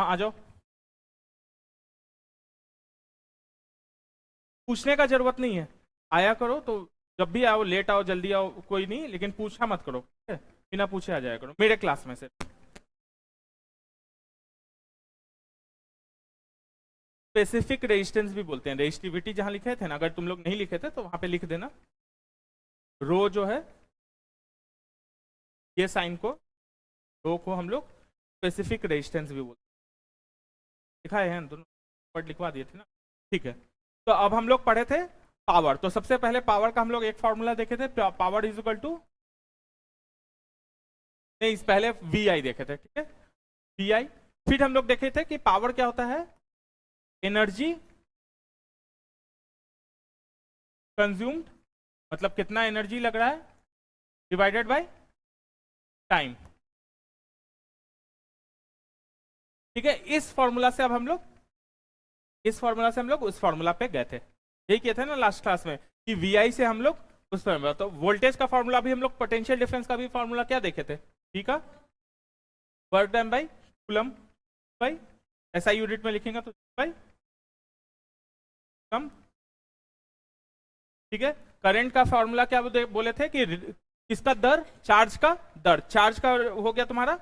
आ जाओ। पूछने का जरूरत नहीं है, आया करो तो, जब भी आओ, लेट आओ जल्दी आओ कोई नहीं, लेकिन पूछा मत करो, ठीक है? बिना पूछे आ जाया करो मेरे क्लास में से। स्पेसिफिक रेजिस्टेंस भी बोलते हैं, रेजिस्टिविटी जहां लिखे थे ना, अगर तुम लोग नहीं लिखे थे तो वहां पे लिख देना। रो जो है, ये साइन को, रो को हम लोग स्पेसिफिक रेजिस्टेंस भी बोलते हैं। लिखा है दोनों वर्ड लिखवा दिए थे ना, ठीक है। तो अब हम लोग पढ़े थे पावर। तो सबसे पहले पावर का हम लोग एक फॉर्मूला देखे थे, पावर इज इक्वल टू, नहीं इस पहले वी आई देखे थे, ठीक है, वी आई। फिर हम लोग देखे थे कि पावर क्या होता है, एनर्जी कंज्यूम्ड, मतलब कितना एनर्जी लग रहा है, डिवाइडेड बाय टाइम, ठीक है। इस फॉर्मूला से अब हम लोग, इस फॉर्मूला से हम लोग उस फॉर्मूला पे गए थे, यही किए थे ना लास्ट क्लास में, कि वी आई से हम लोग उस फॉर्मूला, तो वोल्टेज का फॉर्मूला भी हम लोग, पोटेंशियल डिफरेंस का भी फॉर्मूला क्या देखे थे, ठीक है, work done by coulomb by SI unit में लिखेंगे तो बाई कम, ठीक है। करंट का फॉर्मूला क्या बोले थे कि किसका दर, चार्ज का दर, चार्ज का हो गया तुम्हारा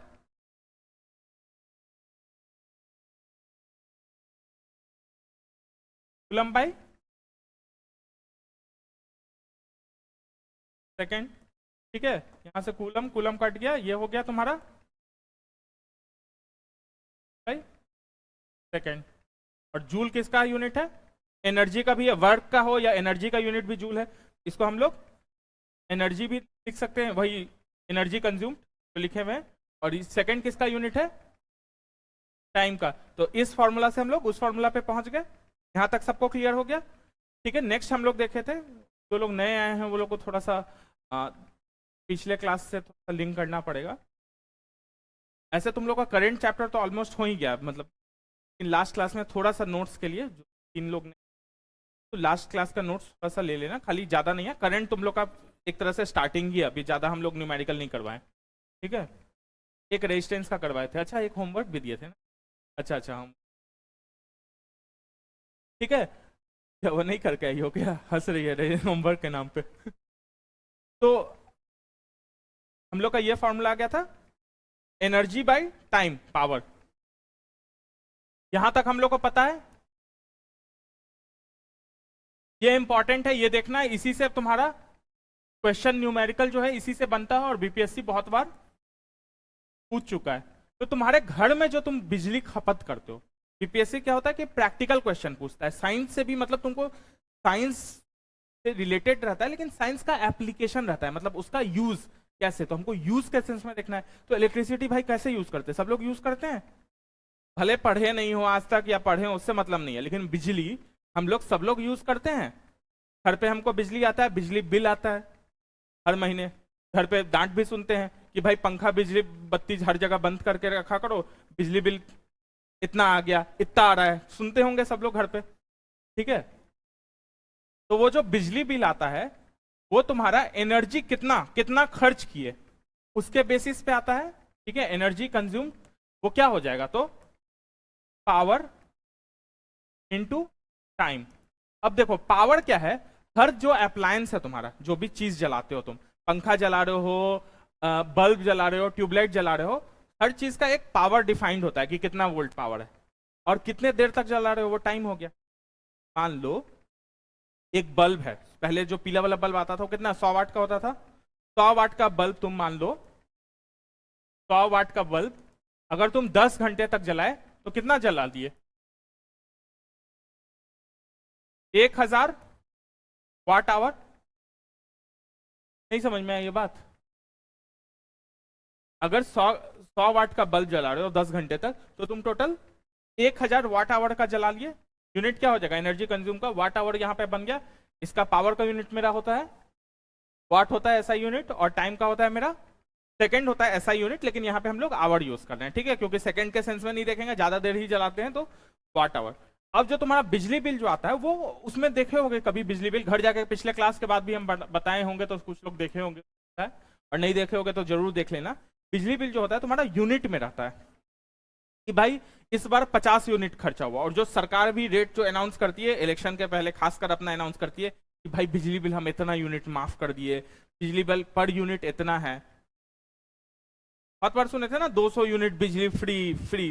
कूलम बाई सेकेंड, ठीक है। यहां से कूलम, कूलम कट गया, ये हो गया तुम्हारा बाई सेकेंड। और जूल किसका यूनिट है, एनर्जी का भी है, वर्क का हो या एनर्जी का यूनिट भी जूल है, इसको हम लोग एनर्जी भी लिख सकते हैं, वही एनर्जी कंज्यूम तो लिखे हुए हैं। और सेकंड किसका यूनिट है, टाइम का। तो इस फॉर्मूला से हम लोग उस फॉर्मूला पे पहुंच गए। यहां तक सबको क्लियर हो गया, ठीक है। नेक्स्ट हम लोग देखे थे, जो लोग नए आए हैं वो लोग को थोड़ा सा पिछले क्लास से थोड़ा सा लिंक करना पड़ेगा। ऐसे तुम लोग का करंट चैप्टर तो ऑलमोस्ट हो ही गया, मतलब लास्ट क्लास में थोड़ा सा नोट्स के लिए, जो तीन लोग ने, तो लास्ट क्लास का नोट्स थोड़ा सा ले लेना, खाली ज्यादा नहीं है। करंट तुम लोग का एक तरह से स्टार्टिंग ही, अभी ज्यादा हम लोग न्यूमेरिकल नहीं करवाए, ठीक है। एक रेजिस्टेंस का करवाए थे, अच्छा एक होमवर्क भी दिए थे ना, अच्छा अच्छा हम, ठीक है। क्या वो नहीं करके आई हो क्या, हंस रही है होमवर्क के नाम पे तो हम लोग का ये फॉर्मूला आ गया था, एनर्जी बाय टाइम पावर, यहां तक हम लोग को पता है। ये इंपॉर्टेंट है, ये देखना है, इसी से तुम्हारा क्वेश्चन न्यूमेरिकल जो है इसी से बनता है, और बीपीएससी बहुत बार पूछ चुका है। तो तुम्हारे घर में जो तुम बिजली खपत करते हो, बीपीएससी क्या होता है कि प्रैक्टिकल क्वेश्चन पूछता है, साइंस से भी, मतलब तुमको साइंस से रिलेटेड रहता है, लेकिन साइंस का एप्लीकेशन रहता है, मतलब उसका यूज कैसे, तो हमको यूज के सेंस में देखना है। तो इलेक्ट्रिसिटी भाई कैसे यूज करते हैं, सब लोग यूज करते हैं, भले पढ़े नहीं हो आज तक या पढ़े हो उससे मतलब नहीं है, लेकिन बिजली हम लोग सब लोग यूज करते हैं। घर पे हमको बिजली आता है, बिजली बिल आता है हर महीने, घर पे डांट भी सुनते हैं कि भाई पंखा बिजली बत्ती हर जगह बंद करके रखा करो, बिजली बिल इतना आ गया, इतना आ रहा है, सुनते होंगे सब लोग घर पे, ठीक है। तो वो जो बिजली बिल आता है, वो तुम्हारा एनर्जी कितना कितना खर्च किए उसके बेसिस पे आता है, ठीक है। एनर्जी कंज्यूम वो क्या हो जाएगा, तो पावर इनटू टाइम। अब देखो पावर क्या है, हर जो अप्लायंस है तुम्हारा, जो भी चीज जलाते हो तुम, पंखा जला रहे हो, बल्ब जला रहे हो, ट्यूबलाइट जला रहे हो, हर चीज का एक पावर डिफाइंड होता है कि कितना वोल्ट पावर है, और कितने देर तक जला रहे हो वो टाइम हो गया। मान लो एक बल्ब है, पहले जो पीला वाला बल्ब आता था वो कितना 100 वाट का होता था, 100 वाट का बल्ब तुम मान लो, 100 वाट का बल्ब अगर तुम 10 घंटे तक जलाए तो कितना जला दिए, 1000 वाट आवर। नहीं समझ में आई ये बात, अगर 100 वाट का बल्ब जला रहे हो 10 घंटे तक, तो तुम टोटल 1000 वाट आवर का जला लिए। यूनिट क्या हो जाएगा, एनर्जी कंज्यूम का, वाट आवर यहां पे बन गया। इसका पावर का यूनिट मेरा होता है वाट, होता है एसआई यूनिट, और टाइम का होता है मेरा सेकंड, होता है एसआई यूनिट, लेकिन यहाँ पे हम लोग आवर यूज कर रहे हैं, ठीक है, क्योंकि सेकंड के सेंस में नहीं देखेंगे, ज्यादा देर ही जलाते हैं तो वाट आवर। अब जो तुम्हारा बिजली बिल जो आता है, वो उसमें देखे होंगे कभी बिजली बिल, घर जाके पिछले क्लास के बाद भी हम बताए होंगे, तो कुछ लोग देखे होंगे, और नहीं देखे होंगे तो जरूर देख लेना। बिजली बिल जो होता है तुम्हारा यूनिट में रहता है, कि भाई इस बार 50 यूनिट खर्चा हुआ, और जो सरकार भी रेट जो अनाउंस करती है इलेक्शन के पहले खासकर अपना अनाउंस करती है कि भाई बिजली बिल हम इतना यूनिट माफ कर दिए, बिजली बिल पर यूनिट इतना है। बहुत बार सुने थे ना 200 यूनिट बिजली फ्री फ्री,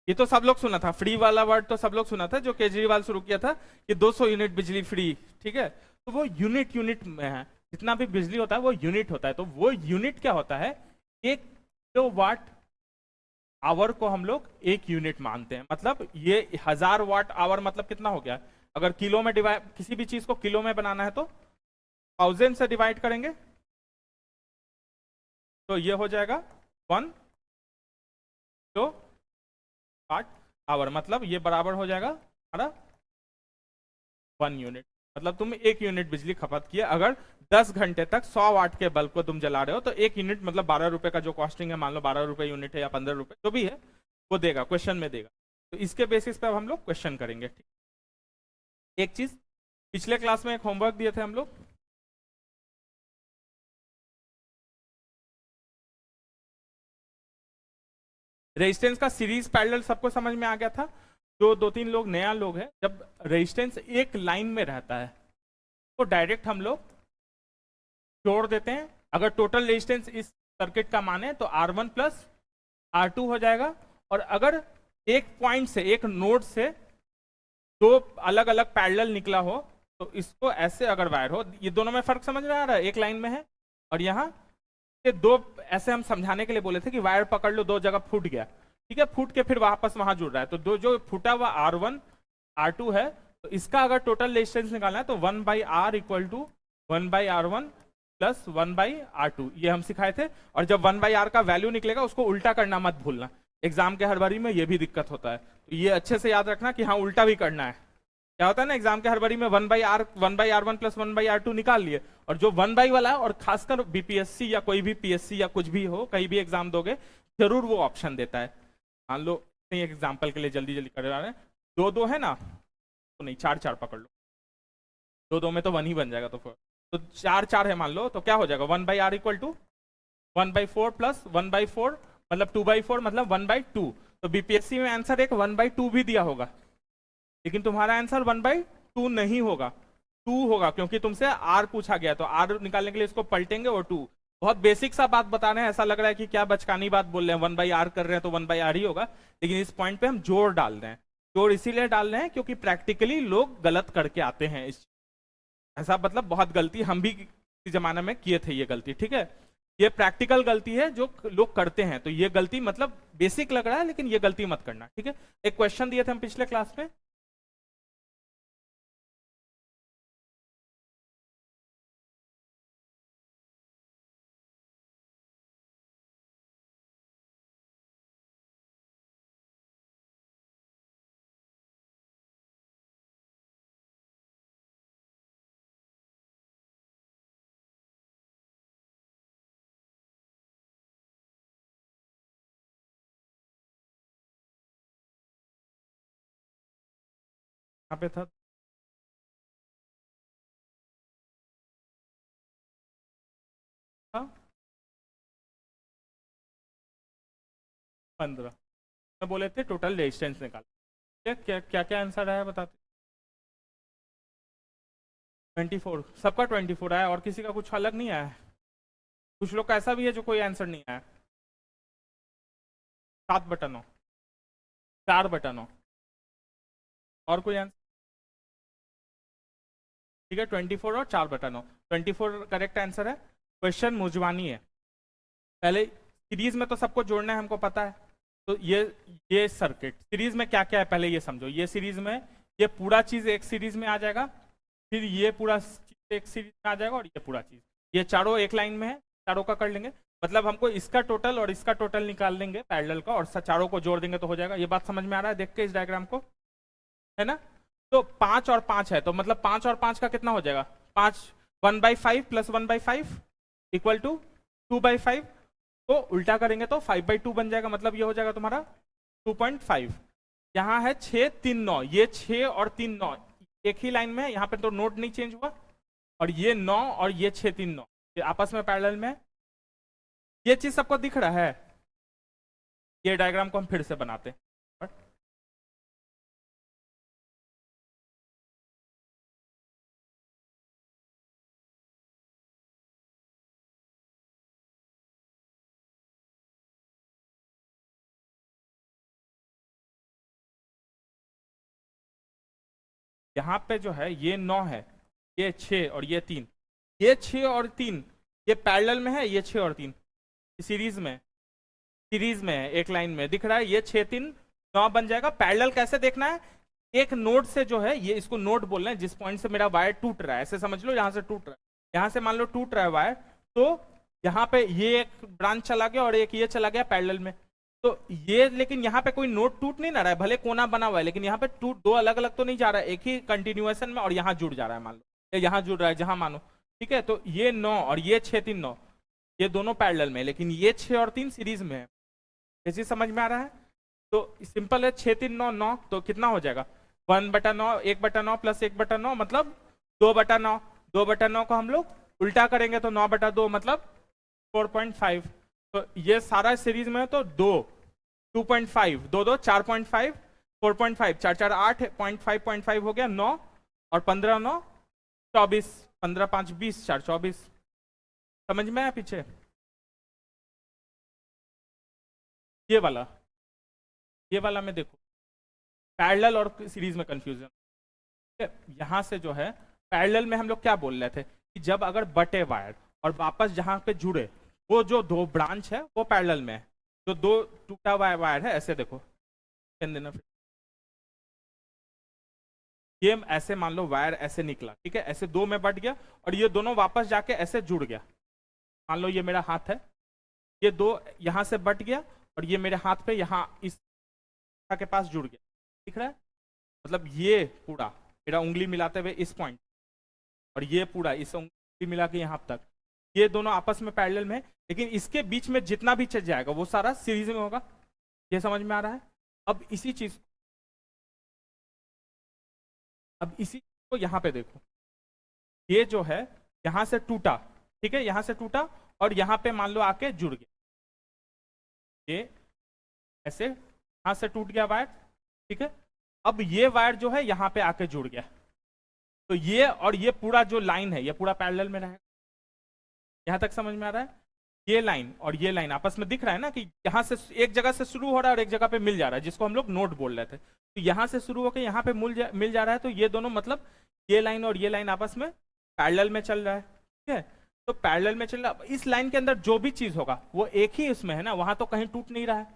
ये तो सब लोग सुना था, फ्री वाला वर्ड तो सब लोग सुना था, जो केजरीवाल शुरू किया था कि 200 यूनिट बिजली फ्री, ठीक है। तो वो यूनिट यूनिट में है, जितना भी बिजली होता है वो यूनिट होता है। तो वो यूनिट क्या होता है, 1 किलोवाट आवर को हम लोग 1 यूनिट मानते हैं। मतलब ये 1000 वाट आवर मतलब कितना हो गया, अगर किलो में डिवाइड, किसी भी चीज को किलो में बनाना है तो 1000 से डिवाइड करेंगे तो ये हो जाएगा 1 किलोवाट आवर, मतलब ये बराबर हो जाएगा हमारा 1 यूनिट। मतलब तुम 1 यूनिट बिजली खपत किया, अगर 10 घंटे तक 100 वाट के बल्ब को तुम जला रहे हो तो 1 यूनिट मतलब 12 रुपए का जो कॉस्टिंग है, मान लो 12 रुपए यूनिट है या 15 रुपए जो भी है वो देगा, क्वेश्चन में देगा। तो इसके बेसिस पे अब हम लोग क्वेश्चन करेंगे। ठीक, एक चीज पिछले क्लास में एक होमवर्क दिए थे हम लोग, रेजिस्टेंस का सीरीज पैरेलल सबको समझ में आ गया था। जो 2-3 लोग नया लोग है, जब रेजिस्टेंस एक लाइन में रहता है तो डायरेक्ट हम लोग जोड़ देते हैं। अगर टोटल रेजिस्टेंस इस सर्किट का माने तो R1 प्लस R2 हो जाएगा, और अगर एक पॉइंट से, एक नोड से दो अलग अलग पैरेलल निकला हो तो इसको ऐसे अगर वायर हो, ये दोनों में फर्क समझ में आ रहा है, एक लाइन में है और यहाँ ये दो, ऐसे हम समझाने के लिए बोले थे कि वायर पकड़ लो, दो जगह फूट गया, ठीक है, फूट के फिर वापस वहां जुड़ रहा है, तो दो जो फूटा हुआ R1 R2 है, तो इसका अगर टोटल रेजिस्टेंस निकालना है तो 1/R equal to 1/R1 plus 1/R2, ये हम सिखाए थे। और जब 1/R का वैल्यू निकलेगा उसको उल्टा करना मत भूलना, एग्जाम के हर बारी में ये भी दिक्कत होता है, तो ये अच्छे से याद रखना कि हाँ उल्टा भी करना है। क्या होता है ना, एग्जाम के हर बारी में 1/R1 प्लस 1/R2 निकाल लिए, और जो 1 वाला है, और खासकर बीपीएससी या कोई भी पीएससी या कुछ भी हो, कहीं भी एग्जाम दोगे जरूर वो ऑप्शन देता है। मान लो एक एग्जाम्पल के लिए जल्दी जल्दी कर रहे हैं, 2-2 है ना, तो नहीं 4-4 पकड़ लो, 2-2 में तो 1 ही बन जाएगा, तो 4-4 है मान लो, तो क्या हो जाएगा 1/R इक्वल टू 1/4 प्लस 1/4 मतलब 2/4 मतलब 1/2। तो बीपीएससी में आंसर एक 1/2 भी दिया होगा, लेकिन तुम्हारा आंसर 1/2 नहीं होगा, 2 होगा, क्योंकि तुमसे R पूछा गया, तो R निकालने के लिए इसको पलटेंगे और 2। बहुत बेसिक सा बात बता रहे हैं, ऐसा लग रहा है कि क्या बचकानी बात बोल रहे हैं, 1/R कर रहे हैं तो 1/R ही होगा, लेकिन इस पॉइंट पे हम जोड़ डाल रहे हैं। जोड़ इसीलिए डाल रहे हैं क्योंकि प्रैक्टिकली लोग गलत करके आते हैं, ऐसा मतलब बहुत गलती हम भी किसी जमाने में किए थे ये गलती, ठीक है, ये प्रैक्टिकल गलती है जो लोग करते हैं, तो ये गलती मतलब बेसिक लग रहा है लेकिन ये गलती मत करना, ठीक है। एक क्वेश्चन दिए थे हम पिछले क्लास में, यहाँ पे था 15 में बोले थे टोटल रेजिस्टेंस निकाल, क्या क्या क्या आंसर आया बताते। 24, सबका 24 आया, और किसी का कुछ अलग नहीं आया, कुछ लोग का ऐसा भी है जो कोई आंसर नहीं आया। 7/9, 4/9, और कोई आंसर, ठीक है, 24 और 4/9, 24 करेक्ट आंसर है। क्वेश्चन मुजवानी है, पहले सीरीज में तो सबको जोड़ना है हमको पता है, तो ये सर्किट सीरीज में क्या क्या है पहले ये समझो, ये सीरीज में ये पूरा चीज एक सीरीज में आ जाएगा, फिर ये पूरा चीज एक सीरीज में आ जाएगा, और ये पूरा चीज, ये चारों एक लाइन में है, चारों का कर लेंगे, मतलब हमको इसका टोटल और इसका टोटल निकाल लेंगे पैरेलल का, और चारों को जोड़ देंगे तो हो जाएगा। ये बात समझ में आ रहा है देख के इस डायग्राम को, है ना। तो 5 और 5 है, तो मतलब 5 और 5 का कितना हो जाएगा, 5 1/5 प्लस 1/5 इक्वल टू 2/5, तो उल्टा करेंगे तो 5/2 बन जाएगा, मतलब ये हो जाएगा तुम्हारा 2.5। यहाँ है 6 3 9, ये 6 और 3 9 एक ही लाइन में है, यहाँ पे तो नोट नहीं चेंज हुआ, और ये 9 और ये 6 3 9 ये आपस में पैरेलल में है। ये चीज सबको दिख रहा है, ये डायग्राम को हम फिर से बनाते हैं। यहाँ पे जो है ये 9 है, ये 6 और ये 3, ये 6 और 3 ये पैरेलल में है, ये 6 और 3 सीरीज में, सीरीज में है, एक लाइन में दिख रहा है, ये 6 3 9 बन जाएगा। पैरेलल कैसे देखना है, एक नोड से जो है, ये इसको नोड बोल रहे हैं जिस पॉइंट से मेरा वायर टूट रहा है, ऐसे समझ लो, यहां से टूट रहा है, यहां से मान लो टूट रहा है वायर, तो यहाँ पे ये एक ब्रांच चला गया और एक ये चला गया पैरेलल में, तो ये, लेकिन यहाँ पे कोई नोड टूट नहीं ना रहा है, भले कोना बना हुआ है, लेकिन यहाँ पे टूट दो अलग अलग तो नहीं जा रहा है, एक ही कंटिन्यूएशन में, और यहाँ जुड़ जा रहा है मान लो, या यहाँ जुड़ रहा है जहां मानो, ठीक है। तो ये 9 और ये 6 3 9 ये दोनों पैरेलल में, लेकिन ये 6 और 3 सीरीज में है। ये चीज समझ में आ रहा है? तो सिंपल है, 6 3 9 9, तो कितना हो जाएगा 1/9, 1/9 प्लस 1/9 मतलब 2/9, 2/9 को हम लोग उल्टा करेंगे तो 9/2 मतलब 4.5। तो ये सारा सीरीज में है, तो 2.5 2 2 4.5 4.5 4 4 8 0.5 हो गया 9, और 15 9 24, 15 5 20 4 24। समझ में आया पीछे? ये वाला में देखो, पैरेलल और सीरीज में कंफ्यूजन। यहां से जो है पैरेलल में हम लोग क्या बोल रहे थे कि जब अगर बटे वायर और वापस जहां पे जुड़े, वो जो दो ब्रांच है वो पैरेलल में है, जो दो टूटा हुआ वायर है, ऐसे देखो, ये ऐसे मान लो वायर ऐसे निकला, ठीक है, ऐसे दो में बट गया, और ये दोनों वापस जाके ऐसे जुड़ गया। मान लो ये मेरा हाथ है, ये दो यहां से बट गया, और ये मेरे हाथ पे यहाँ इस के पास जुड़ गया, दिख रहा है? मतलब ये पूरा मेरा उंगली मिलाते हुए इस पॉइंट, और ये पूरा इस उंगली मिला के यहाँ तक, ये दोनों आपस में पैरेलल में, लेकिन इसके बीच में जितना भी चल जाएगा वो सारा सीरीज में होगा। ये समझ में आ रहा है? अब इसी चीज को यहाँ पे देखो, ये जो है यहां से टूटा, ठीक है, यहां से टूटा और यहाँ पे मान लो आके जुड़ गया, ये ऐसे यहां से टूट गया वायर, ठीक है। अब ये वायर जो है यहाँ पे आके जुड़ गया, तो ये और ये पूरा जो लाइन है ये पूरा पैरेलल में रहेगा। यहां तक समझ में आ रहा है? ये लाइन और ये लाइन आपस में दिख रहा है ना कि यहाँ से एक जगह से शुरू हो रहा है और एक जगह पे मिल जा रहा है, जिसको हम लोग नोड बोल रहे थे। तो यहाँ से शुरू होकर यहाँ पे मिल जा रहा है, तो ये दोनों मतलब ये लाइन और ये लाइन आपस में पैरेलल में चल रहा है, ठीक है। तो पैरेलल में चल रहा है, इस लाइन के अंदर जो भी चीज होगा वो एक ही इसमें है ना, वहां तो कहीं टूट नहीं रहा है,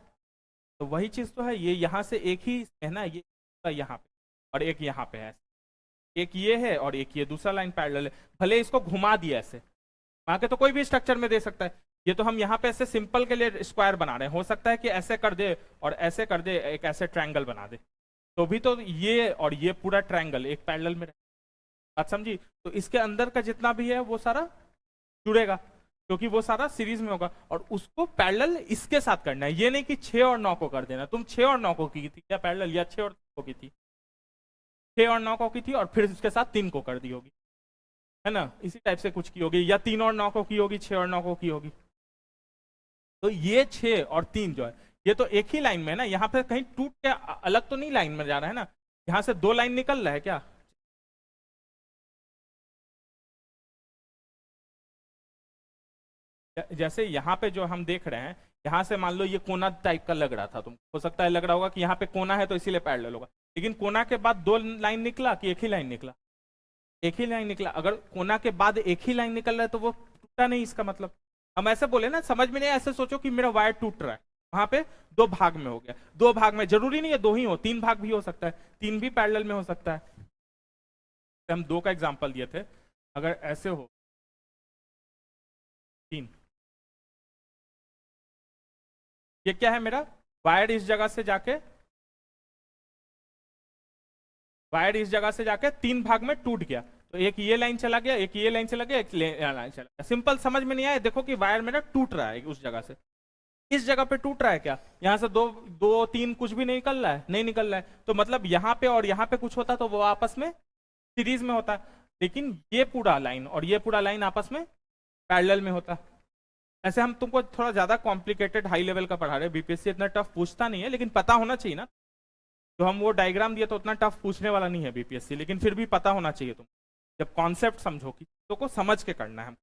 तो वही चीज तो है, ये यहाँ से एक ही है ना, ये यहाँ पे और एक यहाँ पे है, एक ये है और एक ये दूसरा लाइन पैरेलल है। भले इसको घुमा दिया ऐसे, वहां के तो कोई भी स्ट्रक्चर में दे सकता है, ये तो हम यहाँ पे ऐसे सिंपल के लिए स्क्वायर बना रहे हैं, हो सकता है कि ऐसे कर दे और ऐसे कर दे, एक ऐसे ट्रायंगल बना दे, तो भी तो ये और ये पूरा ट्रायंगल एक पैरेलल में बात समझी? तो इसके अंदर का जितना भी है वो सारा जुड़ेगा, क्योंकि वो सारा सीरीज में होगा, और उसको पैरेलल इसके साथ करना है। ये नहीं कि 6 और 9 को कर देना, तुम 6 और 9 को की थी क्या पैरेलल, या 6 और 9 को की थी, 6 और 9 को की थी और फिर उसके साथ 3 को कर दी होगी, है ना, इसी टाइप से कुछ की होगी, या 3 और 9 को की होगी, 6 और 9 को की होगी। तो ये 6 और 3 जो है ये तो एक ही लाइन में है ना, यहाँ पे कहीं टूट के अलग तो नहीं लाइन में जा रहा है ना, यहाँ से दो लाइन निकल रहा है क्या? जैसे यहाँ पे जो हम देख रहे हैं, यहाँ से मान लो ये कोना टाइप का लग रहा था, तुम हो सकता है लग रहा होगा कि यहाँ पे कोना है तो इसीलिए पैरेलल होगा, लेकिन कोना के बाद दो लाइन निकला कि एक ही लाइन निकला? एक ही लाइन निकला। अगर कोना के बाद एक ही लाइन निकल रहा है तो वो टूटा नहीं, इसका मतलब हम ऐसे बोले ना, समझ में नहीं, ऐसे सोचो कि मेरा वायर टूट रहा है, वहां पे दो भाग में हो गया, दो भाग में जरूरी नहीं है दो ही हो, 3 भाग भी हो सकता है, 3 भी पैरेलल में हो सकता है। हम 2 का एग्जांपल दिए थे, अगर ऐसे हो 3, ये क्या है मेरा वायर, इस जगह से जाके वायर इस जगह से जाके 3 भाग में टूट गया, तो एक ये लाइन चला गया, एक ये लाइन चला गया, एक लाइन चला गया। सिंपल समझ में नहीं आया? देखो कि वायर मेरा टूट रहा है उस जगह से, इस जगह पे टूट रहा है क्या? यहाँ से दो 3 कुछ भी नहीं निकल रहा है, नहीं निकल रहा है, तो मतलब यहाँ पे और यहाँ पे कुछ होता तो वो आपस में सीरीज में होता, लेकिन ये पूरा लाइन और ये पूरा लाइन आपस में पैरेलल में होता। ऐसे हम तुमको थोड़ा ज्यादा कॉम्प्लिकेटेड हाई लेवल का पढ़ा रहे हैं, बीपीएससी इतना टफ पूछता नहीं है, लेकिन पता होना चाहिए ना। तो हम वो डायग्राम दिए तो उतना टफ पूछने वाला नहीं है बीपीएससी, लेकिन फिर भी पता होना चाहिए तुम। जब कॉन्सेप्ट समझो कि तो को समझ के करना है, हम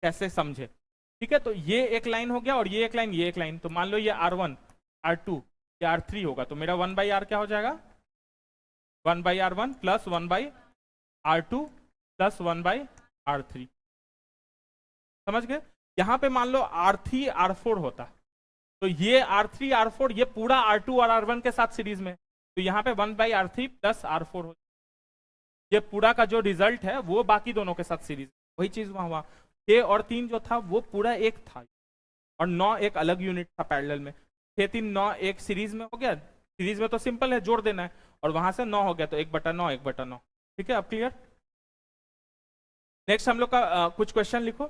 कैसे समझे। ठीक है, तो ये एक लाइन हो गया, और ये एक लाइन, ये एक लाइन। तो मान लो ये R1, R2 या R3 होगा, तो मेरा 1/R क्या हो जाएगा? 1/R1 plus 1/R2 plus 1/R3। समझ गए? यहां पे मान लो R3 R4 होता, तो ये R3 R4 ये पूरा R2 और R1 के साथ सीरीज में, तो यहाँ पे 1/R3 प्लस R4 हो, ये पूरा का जो रिजल्ट है वो बाकी दोनों के साथ सीरीज। वही चीज वहां हुआ, 6 और 3 जो था वो पूरा एक था, और 9 एक अलग यूनिट था पैरेलल में। 6 3 9 एक सीरीज में हो गया, सीरीज में तो सिंपल है, जोड़ देना है, और वहां से 9 हो गया, तो 1/9 1/9। ठीक है, अब क्लियर? नेक्स्ट हम लोग का कुछ क्वेश्चन लिखो।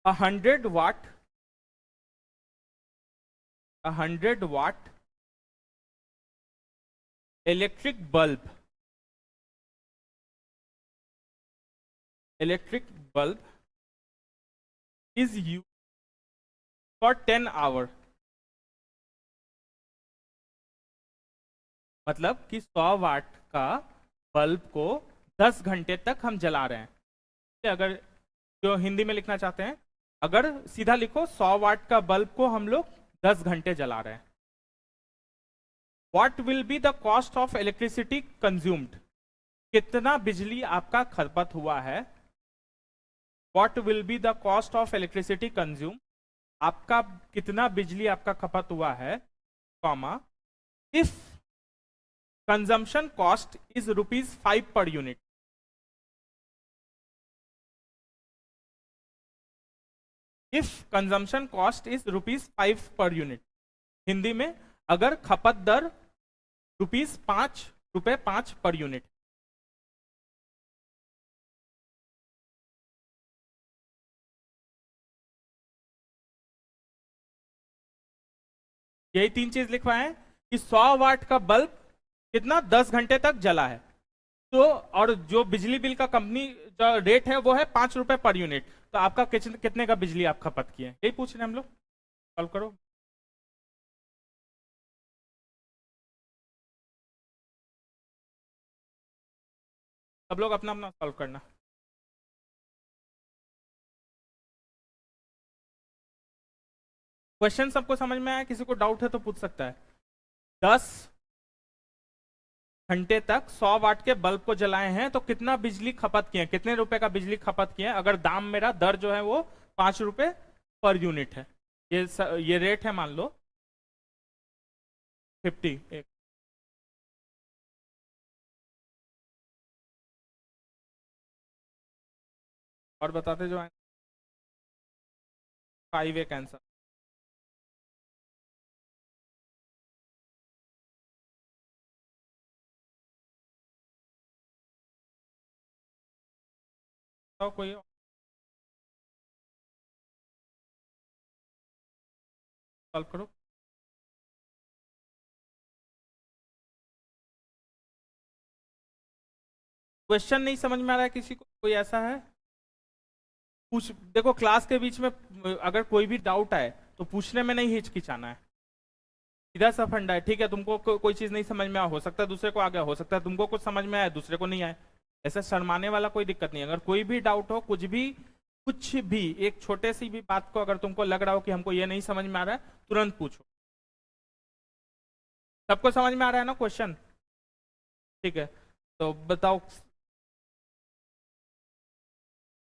A 100 watt, a 100 watt electric bulb, is used for 10 hour। मतलब कि 100 वाट का बल्ब को 10 घंटे तक हम जला रहे हैं। अगर जो हिंदी में लिखना चाहते हैं, अगर सीधा लिखो 100 वाट का बल्ब को हम लोग 10 घंटे जला रहे हैं। What will be the cost of electricity consumed? कितना बिजली आपका खपत हुआ है? What will be the cost of electricity consume, आपका कितना बिजली आपका खपत हुआ है, comma, if consumption cost is ₹5 per unit. If consumption cost is ₹5 per unit, Hindi में अगर खपत दर ₹5 पर यूनिट। यही 3 चीज लिखवाए कि 100 वाट का बल्ब कितना 10 घंटे तक जला है, तो और जो बिजली बिल का कंपनी जो रेट है वो है ₹5 पर यूनिट, तो आपका कितने का बिजली आप खपत किए, यही पूछ रहे हैं हम लोग। सॉल्व करो। सब लोग अपना अपना सॉल्व करना। क्वेश्चन सबको समझ में आया? किसी को डाउट है तो पूछ सकता है। 10 घंटे तक 100 वाट के बल्ब को जलाए हैं, तो कितना बिजली खपत किए, कितने रुपए का बिजली खपत किए, अगर दाम मेरा दर जो है वो ₹5 पर यूनिट है। ये रेट है, मान लो 50 एक। और बताते जो 5 एक आंसर। तो कोई सॉल्व करो। क्वेश्चन नहीं समझ में आ रहा है किसी को? कोई ऐसा है? पूछ देखो, क्लास के बीच में अगर कोई भी डाउट आए तो पूछने में नहीं हिचकिचाना है, सीधा सा फंडा है। ठीक है, तुमको कोई चीज नहीं समझ में आ, हो सकता है दूसरे को आ गया, हो सकता है तुमको कुछ समझ में आए दूसरे को नहीं आए, ऐसे शर्माने वाला कोई दिक्कत नहीं। अगर कोई भी डाउट हो, कुछ भी एक छोटे सी भी बात को अगर तुमको लग रहा हो कि हमको ये नहीं समझ में आ रहा है, तुरंत पूछो। सबको समझ में आ रहा है ना क्वेश्चन? ठीक है, तो बताओ।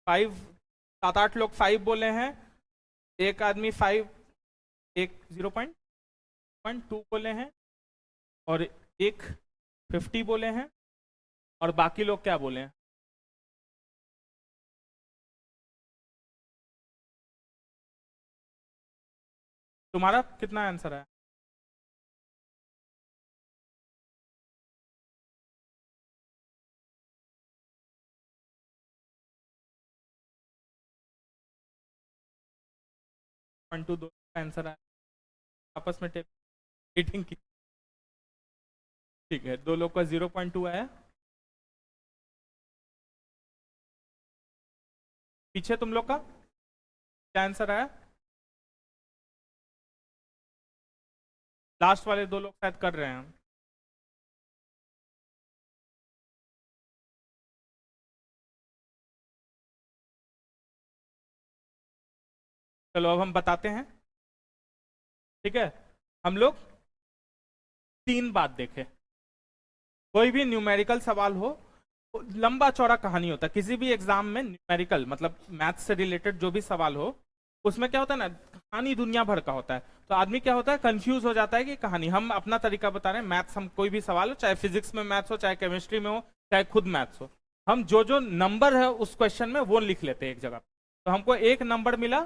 5 7 8 लोग 5 बोले हैं, एक आदमी 5 एक 0.2 बोले हैं, और एक 50 बोले हैं, और बाकी लोग क्या बोले हैं? तुम्हारा कितना आंसर है? 0.2 दो आंसर है, आपस में मीटिंग की। ठीक है, दो लोग का 0.2 आया। पीछे तुम लोग का क्या आंसर आया? लास्ट वाले दो लोग शायद कर रहे हैं। चलो अब हम बताते हैं। ठीक है, हम लोग तीन बात देखे। कोई भी न्यूमेरिकल सवाल हो, लंबा चौड़ा कहानी होता है किसी भी एग्जाम में। न्यूमेरिकल मतलब मैथ्स से रिलेटेड जो भी सवाल हो, उसमें क्या होता है ना, कहानी दुनिया भर का होता है। तो आदमी क्या होता है, कंफ्यूज हो जाता है कि कहानी। हम अपना तरीका बता रहे हैं। मैथ्स, हम कोई भी सवाल हो, चाहे फिजिक्स में मैथ्स हो, चाहे केमिस्ट्री में हो, चाहे खुद मैथ्स हो, हम जो जो नंबर है उस क्वेश्चन में वो लिख लेते हैं एक जगह। तो हमको एक नंबर मिला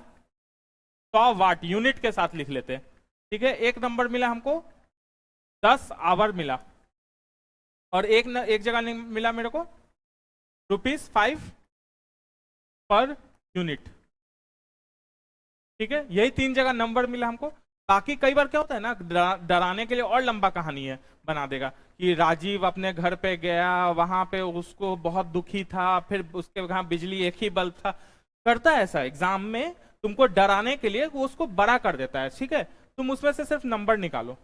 100 वाट, यूनिट के साथ लिख लेते हैं। ठीक है, एक नंबर मिला हमको 10 आवर मिला, और एक जगह मिला मेरे को ₹5 पर यूनिट। ठीक है, यही तीन जगह नंबर मिला हमको। बाकी कई बार क्या होता है ना, डराने के लिए और लंबा कहानी है बना देगा कि राजीव अपने घर पे गया, वहां पे उसको बहुत दुखी था, फिर उसके वहां बिजली एक ही बल्ब था। करता है ऐसा एग्जाम में, तुमको डराने के लिए वो उसको बड़ा कर देता है। ठीक है, तुम उसमें से सिर्फ नंबर निकालो।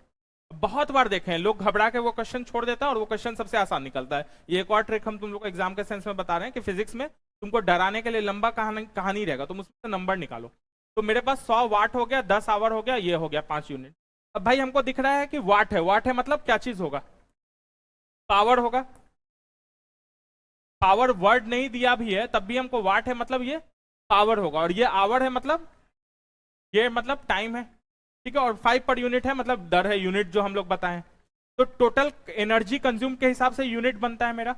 बहुत बार देखे हैं लोग घबरा के वो क्वेश्चन छोड़ देता है और वो क्वेश्चन सबसे आसान निकलता है। ये एक और ट्रिक हम तुम लोग को एग्जाम के सेंस में बता रहे हैं कि फिजिक्स में तुमको डराने के लिए लंबा कहानी रहेगा, तुम उसमें से नंबर निकालो। तो मेरे पास 100 वाट हो गया, 10 आवर हो गया, ये हो गया 5 यूनिट। अब भाई हमको दिख रहा है कि वाट है। वाट है मतलब क्या चीज होगा? पावर होगा। पावर वर्ड नहीं दिया भी है तब भी हमको वाट है मतलब ये पावर होगा, और ये आवर है मतलब ये मतलब टाइम है। ठीक है, और 5 पर यूनिट है मतलब दर है, यूनिट जो हम लोग बताएं। तो टोटल एनर्जी कंज्यूम के हिसाब से यूनिट बनता है मेरा।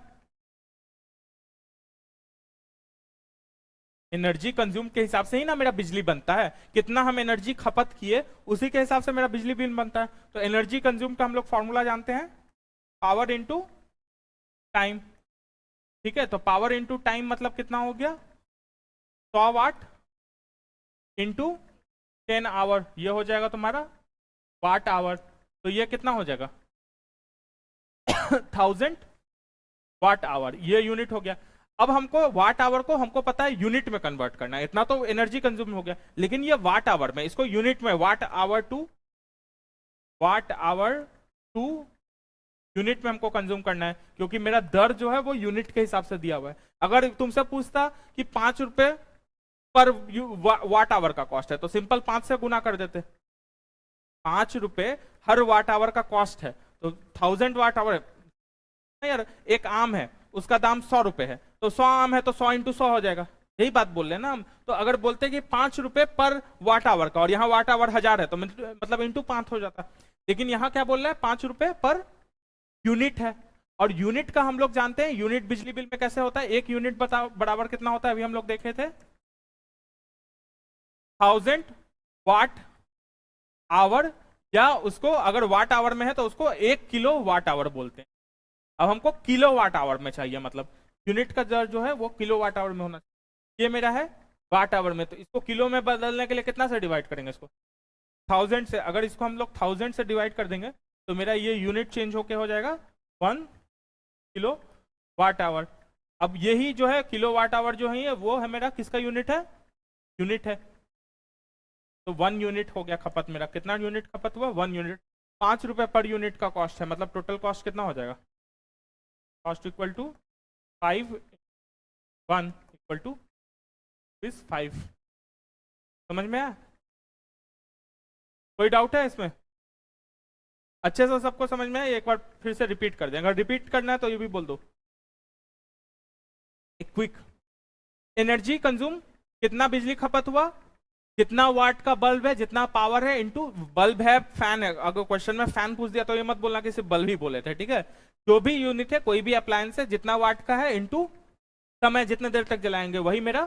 एनर्जी कंज्यूम के हिसाब से ही ना मेरा बिजली बनता है। कितना हम एनर्जी खपत किए उसी के हिसाब से मेरा बिजली बिल बनता है। तो एनर्जी कंज्यूम का हम लोग फॉर्मूला जानते हैं, पावर इंटू टाइम। ठीक है, तो पावर इंटू टाइम मतलब कितना हो गया? 100 वाट इंटू 10 आवर, ये हो जाएगा तुम्हारा वाट आवर। तो ये कितना हो जाएगा? 1000 वाट आवर, ये यूनिट हो गया। अब हमको वाट आवर को हमको पता है यूनिट में कन्वर्ट करना है। इतना तो एनर्जी कंज्यूम हो गया, लेकिन ये वाट आवर में, इसको यूनिट में वाट आवर टू यूनिट में हमको कंज्यूम करना है, क्योंकि मेरा दर जो है वो यूनिट के हिसाब से दिया हुआ है। अगर तुमसे पूछता कि 5 रुपए पर वाट आवर का कॉस्ट है, तो सिंपल 5 से गुना कर देते। 5 रुपए हर वाट आवर का कॉस्ट है, तो 1000 वाट आवर यार। एक आम है, उसका दाम 100 रुपए है, तो 100 आम है तो 100 इंटू 100 हो जाएगा। यही बात बोल रहे हैं ना हम। तो अगर बोलते कि 5 रुपए पर वाट आवर का, और यहाँ वाट आवर 1000 है, तो मतलब इंटू 5 हो जाता। लेकिन यहाँ क्या बोल रहा है, 5 रुपए पर यूनिट है। और यूनिट का हम लोग जानते हैं, यूनिट बिजली बिल में कैसे होता है, एक यूनिट बराबर कितना होता है, अभी हम लोग देखे थे 1000 वाट आवर, या उसको अगर वाट आवर में है तो उसको 1 किलो वाट आवर बोलते हैं। अब हमको किलो वाट आवर में चाहिए, मतलब यूनिट का दर जो है वो किलो वाट आवर में होना चाहिए। ये मेरा है वाट आवर में, तो इसको किलो में बदलने के लिए कितना से डिवाइड करेंगे इसको? 1000 से। अगर इसको हम लोग 1000 से डिवाइड कर देंगे तो मेरा ये यूनिट चेंज होके हो जाएगा 1 किलो वाट आवर। अब यही जो है किलो वाट आवर जो है वो है मेरा किसका यूनिट है? यूनिट है। तो 1 यूनिट हो गया खपत मेरा। कितना यूनिट खपत हुआ? 1 यूनिट। 5 रुपए पर यूनिट का कॉस्ट है, मतलब टोटल कॉस्ट कितना हो जाएगा? Cost equal to 5 1 equal to 5। समझ में आया? कोई डाउट है इसमें? अच्छे से सबको समझ में आया? एक बार फिर से रिपीट कर दें, अगर रिपीट करना है तो ये भी बोल दो। क्विक एनर्जी कंज्यूम, कितना बिजली खपत हुआ, कितना वाट का बल्ब है, जितना पावर है इनटू बल्ब है, फैन है। अगर क्वेश्चन में फैन पूछ दिया तो ये मत बोलना कि सिर्फ बल्ब ही बोले थे। ठीक है, जो भी यूनिट है, कोई भी अप्लायंस है, जितना वाट का है इनटू समय, जितने देर तक जलाएंगे, वही मेरा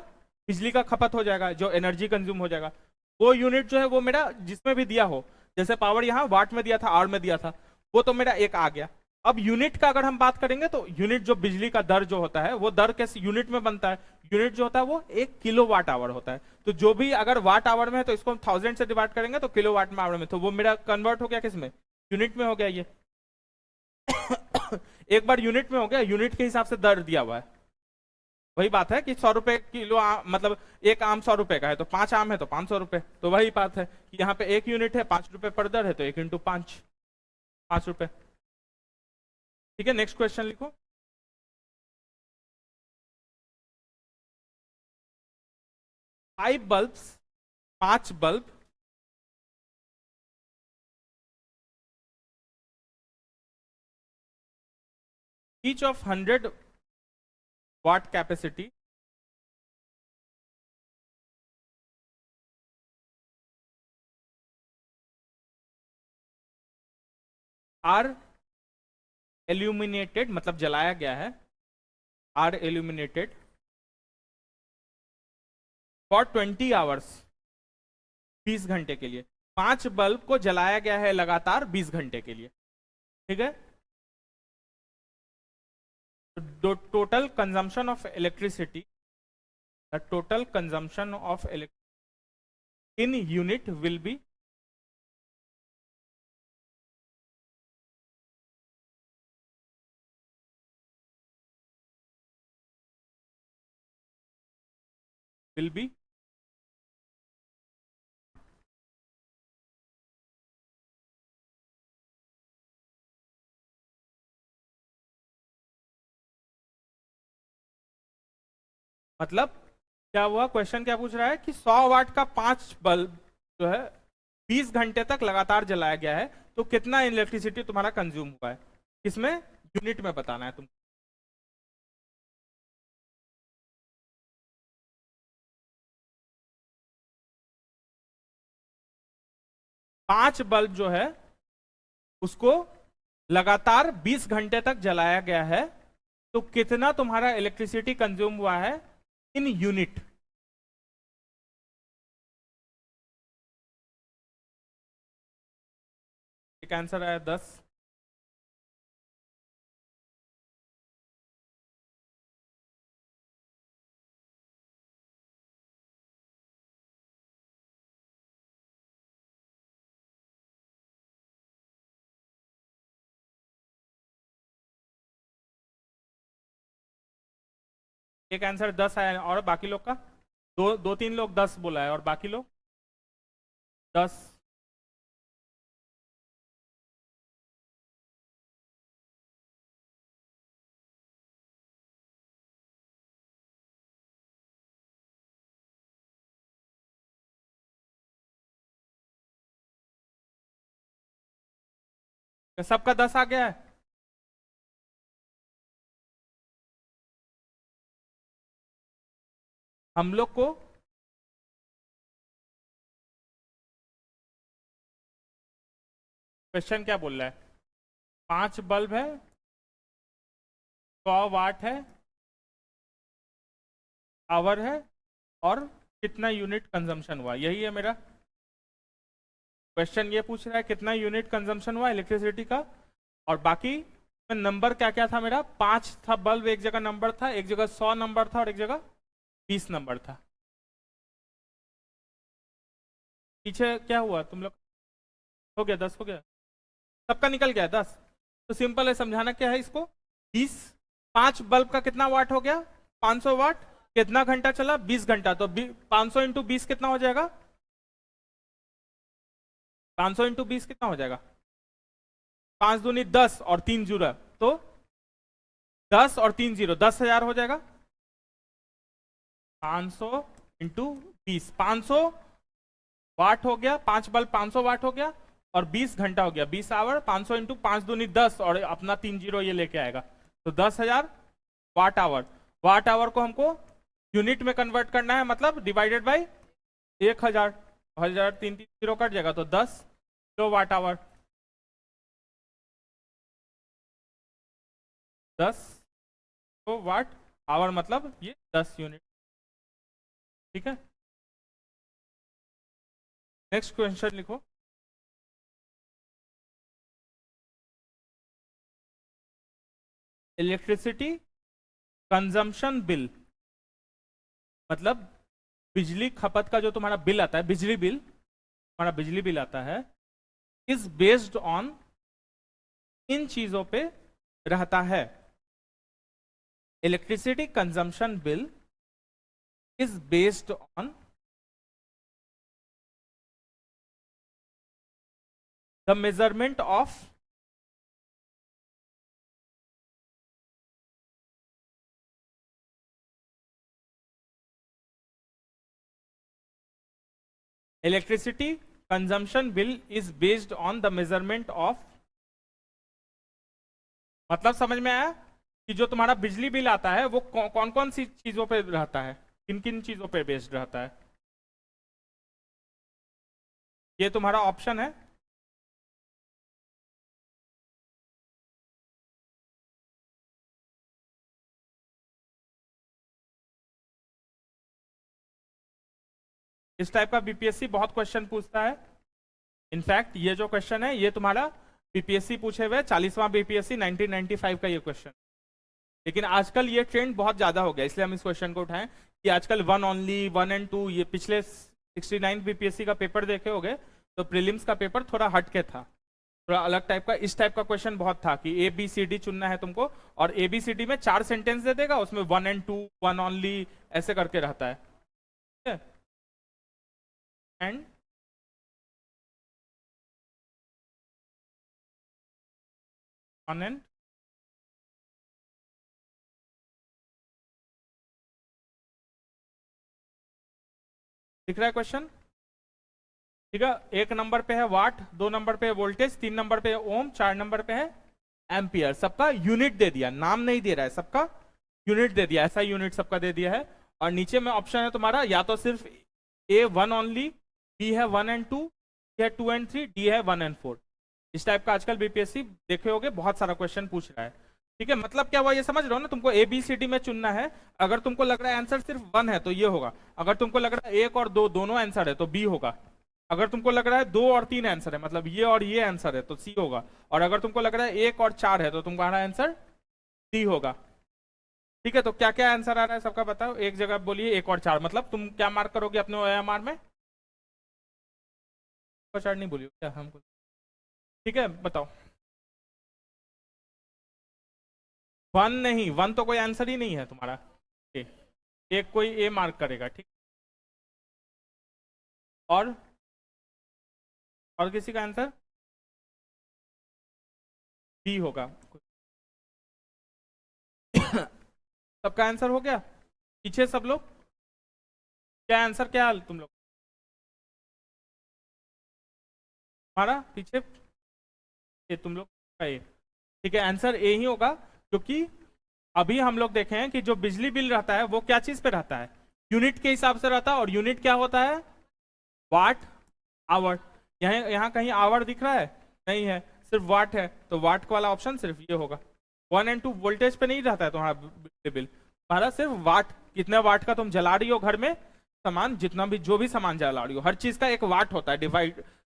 बिजली का खपत हो जाएगा, जो एनर्जी कंज्यूम हो जाएगा। वो यूनिट जो है वो मेरा जिसमें भी दिया हो, जैसे पावर यहाँ वाट में दिया था, आवर में दिया था, वो तो मेरा एक आ गया। अब यूनिट का अगर हम बात करेंगे तो यूनिट जो बिजली का दर जो होता है वो दर कैसे यूनिट में बनता है? यूनिट जो होता है वो 1 किलो वाट आवर होता है। तो जो भी अगर वाट आवर में है तो इसको हम 1000 से डिवाइड करेंगे तो किलो वाट में आवर में, तो वो मेरा कन्वर्ट हो गया किस में? यूनिट में हो गया ये। एक बार यूनिट में हो गया, यूनिट के हिसाब से दर दिया हुआ है। वही बात है कि 100 रुपए किलो मतलब एक आम 100 रुपए का है तो 5 आम है तो 500 रुपए। तो वही बात है कि यहाँ पे एक यूनिट है 5 रुपए पर दर है तो 1 इंटू 5 रुपए। ठीक है, नेक्स्ट क्वेश्चन लिखो। Five bulbs, 5 bulb each of 100 watt capacity are illuminated, मतलब जलाया गया है, are illuminated for 20 hours, 20 घंटे के लिए। 5 बल्ब को जलाया गया है लगातार 20 घंटे के लिए। ठीक है, total consumption of electricity, the total consumption of electricity in unit will be मतलब क्या हुआ, क्वेश्चन क्या पूछ रहा है कि 100 वाट का 5 बल्ब जो है 20 घंटे तक लगातार जलाया गया है तो कितना इलेक्ट्रिसिटी तुम्हारा कंज्यूम हुआ है, किसमें, यूनिट में बताना है तुमको। 5 बल्ब जो है उसको लगातार 20 घंटे तक जलाया गया है तो कितना तुम्हारा इलेक्ट्रिसिटी कंज्यूम हुआ है इन यूनिट। एक आंसर आया 10। एक आंसर 10 आया और बाकी लोग का दो तीन लोग 10 बोला है और बाकी लोग 10। सबका 10 आ गया है। हम लोग को क्वेश्चन क्या बोल रहा है, 5 बल्ब है, 100 वाट है, आवर है, और कितना यूनिट कंजम्पशन हुआ, यही है मेरा क्वेश्चन। ये पूछ रहा है कितना यूनिट कंजम्पशन हुआ इलेक्ट्रिसिटी का, और बाकी नंबर क्या क्या था मेरा, 5 था बल्ब, एक जगह नंबर था, एक जगह 100 नंबर था और एक जगह 20 नंबर था। पीछे क्या हुआ तुम लोग, हो गया 10 हो गया, सबका निकल गया 10। तो सिंपल है, समझाना क्या है इसको, 20, 5 बल्ब का कितना वाट हो गया, 500 वाट, कितना घंटा चला, 20 घंटा, तो 500 इंटू 20 कितना हो जाएगा, 500 इंटू 20 कितना हो जाएगा, 5 दूनी 10 और 3 जीरो, तो 10 और 3 जीरो 10,000 हो जाएगा। 500 इंटू 20, 500 वाट हो गया, 5 बल्ब 500 वाट हो गया, और 20 घंटा हो गया 20 आवर, 500 इंटू 5 दूनी 10 और अपना 3 जीरो ये लेके आएगा, तो 10,000 वाट आवर। वाट आवर को हमको यूनिट में कन्वर्ट करना है, मतलब डिवाइडेड बाई 1000, 1000 3 3 जीरो कट जाएगा, तो 10 किलो वाट आवर, 10 तो वाट आवर मतलब ये 10 यूनिट। ठीक है, नेक्स्ट क्वेश्चन लिखो। इलेक्ट्रिसिटी कंजम्पशन बिल, मतलब बिजली खपत का जो तुम्हारा बिल आता है, बिजली बिल, तुम्हारा बिजली बिल आता है, इज बेस्ड ऑन इन चीजों पे रहता है, electricity consumption bill is based on the measurement of electricity consumption bill is based on the measurement of, मतलब समझ में आया कि जो तुम्हारा बिजली बिल आता है वो कौन कौन सी चीजों पे रहता है, किन किन चीजों पे बेस्ड रहता है। ये तुम्हारा ऑप्शन है, इस टाइप का बीपीएससी बहुत क्वेश्चन पूछता है। इनफैक्ट ये जो क्वेश्चन है ये तुम्हारा बीपीएससी पूछे हुए 40वां बीपीएससी 1995 का ये क्वेश्चन। लेकिन आजकल ये ट्रेंड बहुत ज्यादा हो गया, इसलिए हम इस क्वेश्चन को उठाएं कि आजकल 1 ओनली 1 एंड 2, ये पिछले 69 बीपीएससी का पेपर देखे होगे तो प्रीलिम्स का पेपर थोड़ा हट के था, थोड़ा अलग टाइप का। इस टाइप का क्वेश्चन बहुत था कि ए बी सी डी चुनना है तुमको, और ए बी सी डी में 4 सेंटेंस दे देगा, उसमें 1 एंड 2, 1 ओनली ऐसे करके रहता है, ठीक है। एंड वन एंड दिख रहा है क्वेश्चन, ठीक है। 1 नंबर पे है वाट, 2 नंबर पे है वोल्टेज, 3 नंबर पे है ओम, 4 नंबर पे है एम्पियर। सबका यूनिट दे दिया, नाम नहीं दे रहा है, सबका यूनिट दे दिया, ऐसा यूनिट सबका दे दिया है। और नीचे में ऑप्शन है तुम्हारा या तो सिर्फ ए 1 ओनली, बी है 1 एंड 2, सी है 2 एंड 3, डी है 1 एंड 4। इस टाइप का आजकल बीपीएससी देखे होगे बहुत सारा क्वेश्चन पूछ रहा है, ठीक है। मतलब क्या हुआ ये समझ रहे हो ना, तुमको ए बी सी डी में चुनना है। अगर तुमको लग रहा है आंसर सिर्फ 1 है तो ये होगा, अगर तुमको लग रहा है 1 और 2 दोनों आंसर है तो बी होगा, अगर तुमको लग रहा है 2 और 3 आंसर है मतलब ये और ये आंसर है तो सी होगा, और अगर तुमको लग रहा है 1 और 4 है तो तुम्हारा आंसर डी होगा, ठीक है। तो क्या क्या आंसर आ रहा है सबका बताओ, एक जगह बोलिए 1 और 4, मतलब तुम क्या मार्क करोगे अपने ओएमआर में, 4 नहीं बोलिए क्या हमको, ठीक है बताओ। 1 नहीं, 1 तो कोई आंसर ही नहीं है तुम्हारा, एक कोई ए मार्क करेगा, ठीक। और किसी का आंसर बी होगा। सबका आंसर हो गया, पीछे सब लोग क्या आंसर, क्या तुम लोग हमारा पीछे, ये तुम लोग का ए, ठीक है। आंसर ए ही होगा, क्योंकि अभी हम लोग देखे हैं कि जो बिजली बिल रहता है वो क्या चीज पे रहता है, यूनिट के हिसाब से रहता है, और यूनिट क्या होता है, वाट आवर। यहाँ कहीं आवर दिख रहा है, नहीं है, सिर्फ वाट है, तो वाट वाला ऑप्शन सिर्फ ये होगा। 1 एंड 2 वोल्टेज पे नहीं रहता है तुम्हारा बिल, तुम्हारा सिर्फ वाट, कितने वाट का तुम जला रही हो घर में सामान, जितना भी जो भी सामान जला रही हो, हर चीज का एक वाट होता है,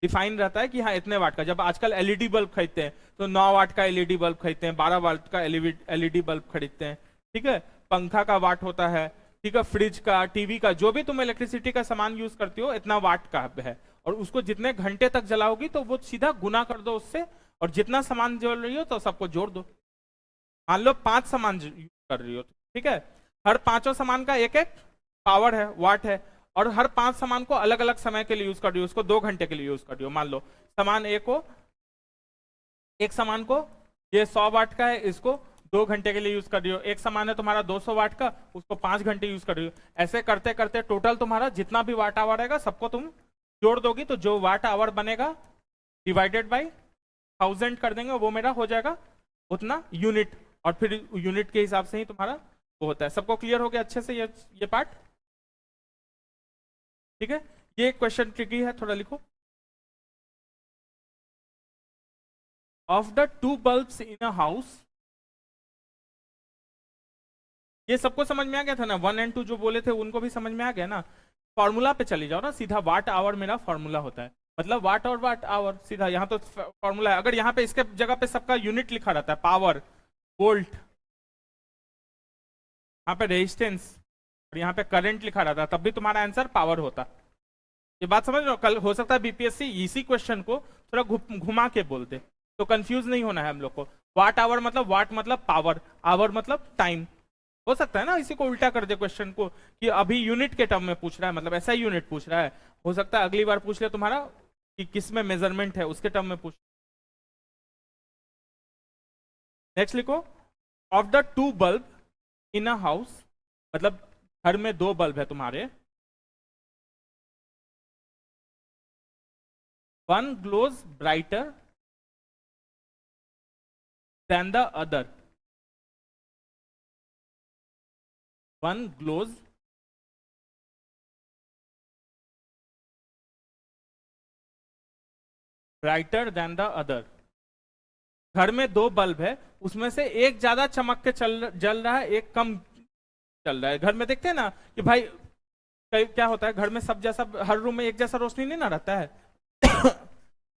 डिफाइन रहता है कि हाँ इतने वाट का। जब आजकल एलईडी बल्ब खरीदते हैं तो 9 वाट का एलईडी बल्ब खरीदते हैं, 12 वाट का एलईडी बल्ब खरीदते हैं, ठीक है। पंखा का वाट होता है, ठीक है, फ्रिज का, टीवी का, जो भी तुम इलेक्ट्रिसिटी का सामान यूज करती हो इतना वाट का है, और उसको जितने घंटे तक जलाओगी तो वो सीधा गुना कर दो उससे, और जितना सामान जल रही हो तो सबको जोड़ दो। मान लो 5 सामान यूज कर रही हो, ठीक है, हर 5 सामान का एक एक पावर है, वाट है, और हर 5 सामान को अलग अलग समय के लिए यूज कर रही हो, उसको 2 घंटे के लिए यूज कर रही हो। मान लो सामान ए को, एक सामान को ये 100 वाट का है, इसको 2 घंटे के लिए यूज कर रही हो, एक सामान है तुम्हारा 200 वाट का, उसको 5 घंटे यूज कर रही हो। ऐसे करते करते टोटल तुम्हारा जितना भी वाट आवर रहेगा सबको तुम जोड़ दोगी, तो जो वाट आवर बनेगा डिवाइडेड बाई 1000 कर देंगे, वो मेरा हो जाएगा उतना यूनिट, और फिर यूनिट के हिसाब से ही तुम्हारा वो होता है। सबको क्लियर हो गया अच्छे से ये पार्ट, ठीक है। ये क्वेश्चन ट्रिकी है, थोड़ा लिखो। Of the 2 bulbs in a house, ये सबको समझ में आ गया था ना, 1 एंड 2 जो बोले थे उनको भी समझ में आ गया ना। फॉर्मूला पे चली जाओ ना सीधा, वाट आवर मेरा फॉर्मूला होता है, मतलब वाट और वाट आवर सीधा यहाँ तो फॉर्मूला है। अगर यहाँ पे इसके जगह पे सबका यूनिट लिखा रहता है, पावर, वोल्ट, यहाँ पे रेजिस्टेंस और यहाँ पे करंट लिखा रहता, तब भी तुम्हारा आंसर पावर होता। ये बात समझ रहे हो, कल हो सकता है बीपीएससी इसी क्वेश्चन को थोड़ा घुमा के बोल दे, तो कंफ्यूज नहीं होना है हम लोग को। वाट मतलब पावर, आवर मतलब टाइम। हो सकता है ना इसी को उल्टा कर दे क्वेश्चन को, कि अभी यूनिट के टर्म में पूछ रहा है, मतलब ऐसा ही यूनिट पूछ रहा है। हो सकता है अगली बार पूछ ले तुम्हारा कि किस में मेजरमेंट है, उसके टर्म में पूछ। नेक्स्ट लिखो, of the two bulb in a house, मतलब घर में दो बल्ब है तुम्हारे, one glows brighter than the other, one glows brighter than the other. घर में दो बल्ब है, उसमें से एक ज्यादा चमक के जल रहा है, एक कम चल रहा है। घर में देखते हैं ना कि भाई क्या होता है, घर में सब जैसा, हर रूम में एक जैसा रोशनी नहीं ना रहता है।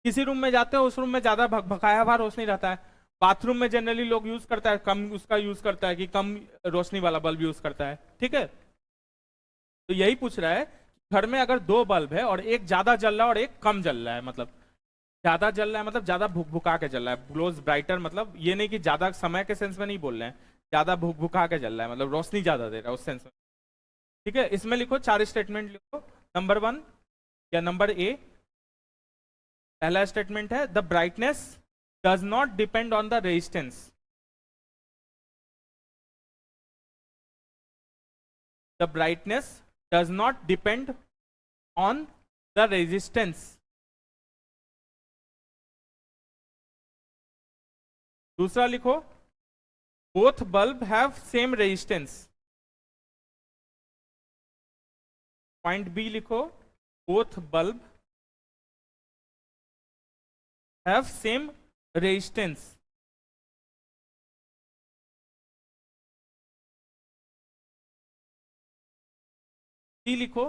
किसी रूम में जाते हो, उस रूम में ज्यादा भकाया हुआ रोशनी रहता है। बाथरूम में जनरली लोग यूज करता है कम, उसका यूज करता है कि कम रोशनी वाला बल्ब यूज करता है, ठीक है। तो यही पूछ रहा है, घर में अगर दो बल्ब है और एक ज्यादा जल रहा है और एक कम जल रहा है, मतलब ज्यादा जल रहा है मतलब ज्यादा भुक भुका के जल रहा है, ग्लोज ब्राइटर मतलब ये नहीं कि ज्यादा समय के सेंस में नहीं बोल रहे हैं, ज्यादा भुक भुका के जल रहा है, मतलब रोशनी ज्यादा दे रहा है उस सेंस में, ठीक है। इसमें लिखो चार स्टेटमेंट लिखो। नंबर वन या नंबर ए, पहला स्टेटमेंट है the brightness does not depend on the resistance. The brightness does not depend on the resistance. दूसरा लिखो, both bulb have same resistance. Point B लिखो, both bulb have same resistance. C लिखो,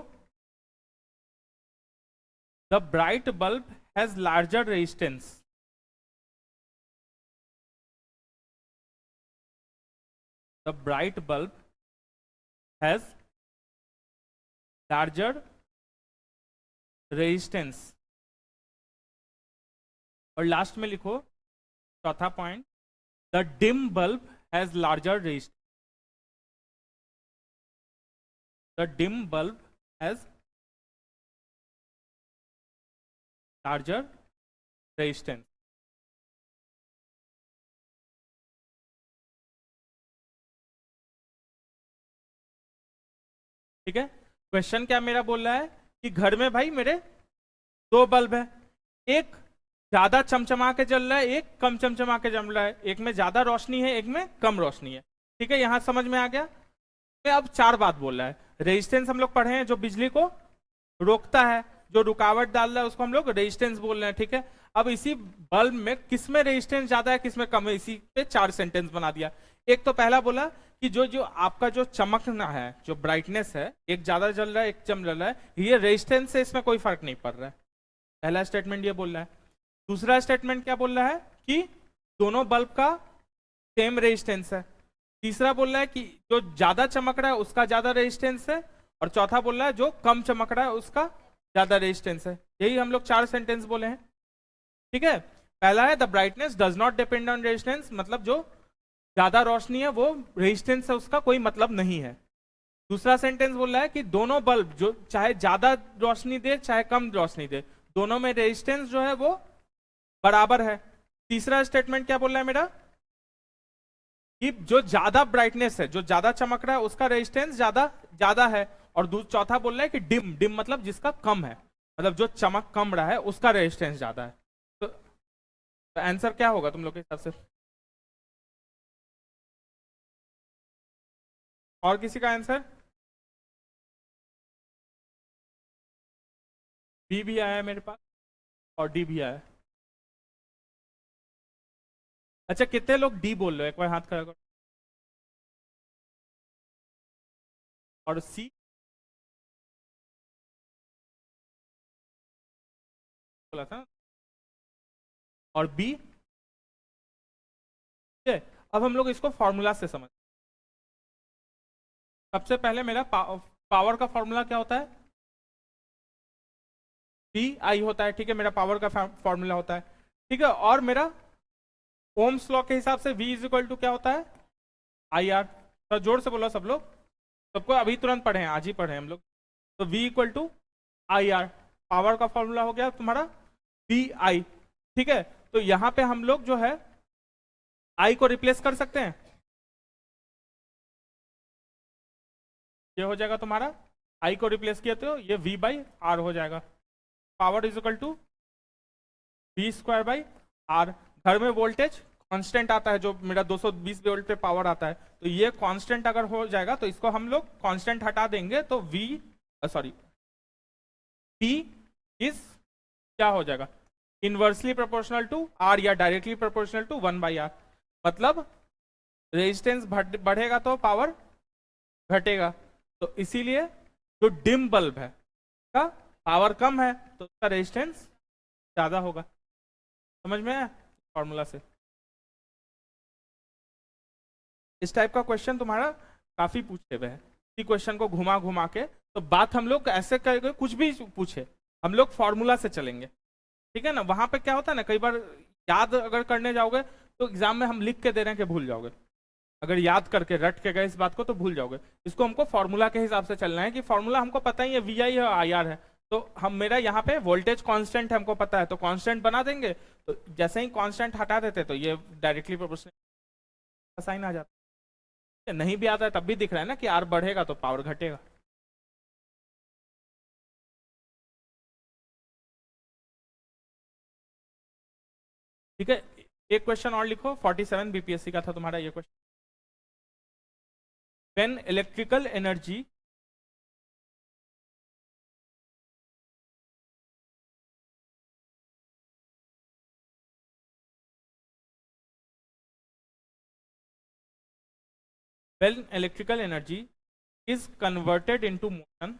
the bright bulb has larger resistance. The bright bulb has larger resistance. और last में लिखो चौथा point, the dim bulb has larger resistance. The dim bulb has larger resistance. ठीक है। Question क्या मेरा बोल रहा है कि घर में भाई मेरे दो बल्ब है, एक ज्यादा चमचमा के जल रहा है, एक कम चमचमा के जल रहा है, एक में ज्यादा रोशनी है, एक में कम रोशनी है, ठीक है। यहां समझ में आ गया। मैं अब चार बात बोल रहा है। रेजिस्टेंस हम लोग पढ़े हैं, जो बिजली को रोकता है, जो रुकावट डाल रहा है उसको हम लोग रेजिस्टेंस बोल रहे हैं, ठीक है। अब इसी बल्ब में किस में रेजिस्टेंस ज्यादा है, किस में कम है, इसी पे चार सेंटेंस बना दिया। एक तो पहला बोला कि जो जो आपका जो चमकना है, जो ब्राइटनेस है, एक ज्यादा जल रहा है एक कम जल रहा है, ये रेजिस्टेंस से इसमें कोई फर्क नहीं पड़ रहा है। पहला स्टेटमेंट ये बोल रहा है। दूसरा स्टेटमेंट क्या बोल रहा है कि दोनों बल्ब का सेम रेजिस्टेंस है। तीसरा बोल रहा है कि जो ज्यादा चमक रहा है उसका ज्यादा रेजिस्टेंस है, और चौथा बोल रहा है जो कम चमक रहा है उसका ज्यादा रेजिस्टेंस है। यही हम लोग चार सेंटेंस बोले हैं, ठीक है। पहला है the brightness does not depend on resistance, मतलब जो ज्यादा रोशनी है वो रेजिस्टेंस है उसका कोई मतलब नहीं है। दूसरा सेंटेंस बोल रहा है कि दोनों बल्ब जो चाहे ज्यादा रोशनी दे चाहे कम रोशनी दे, दोनों में रेजिस्टेंस जो है वो बराबर है। तीसरा स्टेटमेंट क्या बोल रहा है मेरा कि जो ज्यादा ब्राइटनेस है, जो ज्यादा चमक रहा है उसका रेजिस्टेंस ज्यादा ज्यादा है। और चौथा बोल रहा है कि डिम डिम मतलब जिसका कम है, मतलब जो चमक कम रहा है उसका रेजिस्टेंस ज्यादा है। तो आंसर क्या होगा तुम लोग के हिसाब से? और किसी का आंसर? बी भी आया है मेरे पास और डी भी आया है। अच्छा, कितने लोग डी बोल रहे हो, एक बार हाथ खड़ा करो। और सी बोला था, और बी, ठीक है। अब हम लोग इसको फॉर्मूला से समझ। सबसे पहले मेरा पावर का फॉर्मूला क्या होता है? डी आई होता है, ठीक है। मेरा पावर का फॉर्मूला होता है, ठीक है। और मेरा ओम्स लॉ के हिसाब से V इज इक्वल टू क्या होता है, आई आर। तो जोर से बोलो सब लोग, सबको अभी तुरंत पढ़े हैं, आज ही पढ़े हैं हम लोग। तो V equal to I R, power का फॉर्मूला हो गया तुम्हारा वी आई। ठीक है, तो यहां पे हम लोग जो है आई को रिप्लेस कर सकते हैं, ये हो जाएगा तुम्हारा, आई को रिप्लेस किया तो ये V बाई आर हो जाएगा। Power is equal to V square by R. घर में वोल्टेज कांस्टेंट आता है, जो मेरा 220 वोल्ट पे पावर आता है, तो ये कांस्टेंट अगर हो जाएगा तो इसको हम लोग कांस्टेंट हटा देंगे तो P इज क्या हो जाएगा, इनवर्सली प्रोपोर्शनल टू आर या डायरेक्टली प्रोपोर्शनल टू 1/r। मतलब रेजिस्टेंस बढ़ेगा तो पावर घटेगा, तो इसीलिए जो डिम बल्ब है का पावर कम है तो उसका रेजिस्टेंस ज्यादा होगा। समझ में आया फॉर्मूला से? इस टाइप का क्वेश्चन तुम्हारा काफी पूछे हुए हैं, इसी क्वेश्चन को घुमा घुमा के। तो बात हम लोग ऐसे करेंगे, कुछ भी पूछे हम लोग फॉर्मूला से चलेंगे, ठीक है ना। वहां पे क्या होता है ना, कई बार याद अगर करने जाओगे तो एग्जाम में हम लिख के दे रहे हैं कि भूल जाओगे, अगर याद करके रट के गए इस बात को तो भूल जाओगे। इसको हमको फॉर्मूला के हिसाब से चलना है कि फॉर्मूला हमको पता ही है, वी आई है, आई आर है। तो हम मेरा यहाँ पे वोल्टेज कांस्टेंट है, हमको पता है, तो कांस्टेंट बना देंगे। तो जैसे ही कांस्टेंट हटा देते तो ये डायरेक्टली प्रोपोर्शनल साइन आ जाता है। नहीं भी आता है तब भी दिख रहा है ना कि आर बढ़ेगा तो पावर घटेगा। ठीक है, एक क्वेश्चन और लिखो, 47 बीपीएससी का था तुम्हारा ये question. When electrical energy is converted into motion,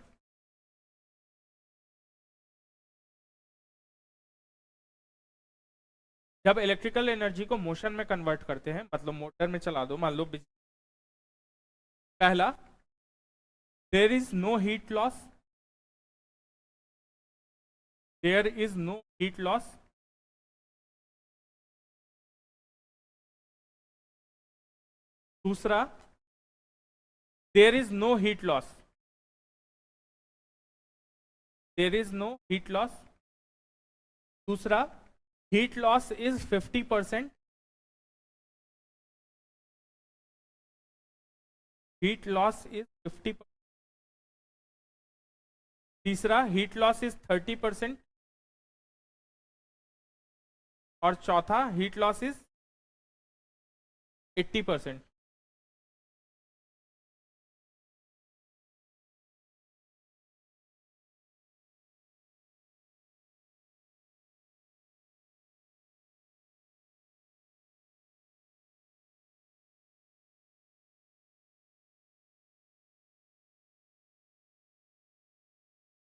जब इलेक्ट्रिकल एनर्जी को मोशन में कन्वर्ट करते हैं, मतलब मोटर में चला दो, मान लो पहला, there is no heat loss, there is no heat loss. दूसरा, there is no heat loss, there is no heat loss. दूसरा, heat loss is 50%, heat loss is 50%। तीसरा, हीट लॉस इज 30%। और चौथा, heat loss is 80%।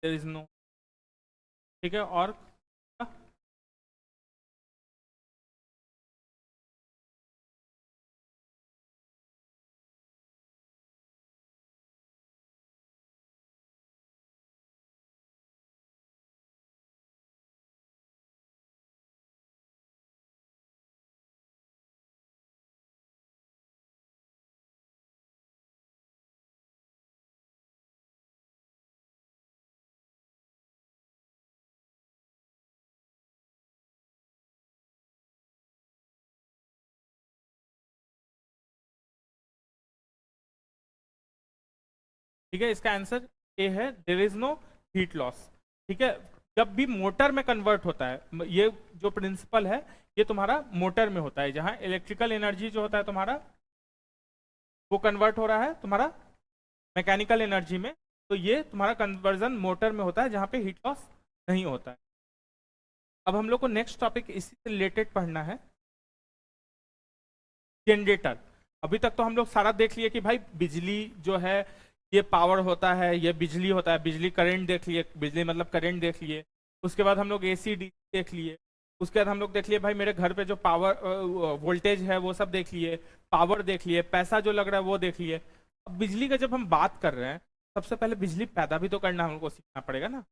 There is no, ठीक है। और ठीक है, इसका आंसर ए है, there is no heat loss. ठीक है, जब भी मोटर में कन्वर्ट होता है, ये जो प्रिंसिपल है ये तुम्हारा मोटर में होता है, जहां इलेक्ट्रिकल एनर्जी जो होता है तुम्हारा वो कन्वर्ट हो रहा है तुम्हारा मैकेनिकल एनर्जी में, तो ये तुम्हारा कन्वर्जन मोटर में होता है जहां पे हीट लॉस नहीं होता है। अब हम लोग को नेक्स्ट टॉपिक इसी से रिलेटेड पढ़ना है, जनरेटर। अभी तक तो हम लोग सारा देख लिए कि भाई बिजली जो है ये पावर होता है, ये बिजली होता है, बिजली करंट देख लिए, बिजली मतलब करंट देख लिए। उसके बाद हम लोग एसी डीसी देख लिए। उसके बाद हम लोग देख लिए भाई मेरे घर पे जो पावर वोल्टेज है वो सब देख लिए, पावर देख लिए, पैसा जो लग रहा है वो देख लिए। अब बिजली का जब हम बात कर रहे हैं, सबसे पहले बिजली पैदा भी तो करना हमको सीखना पड़ेगा ना।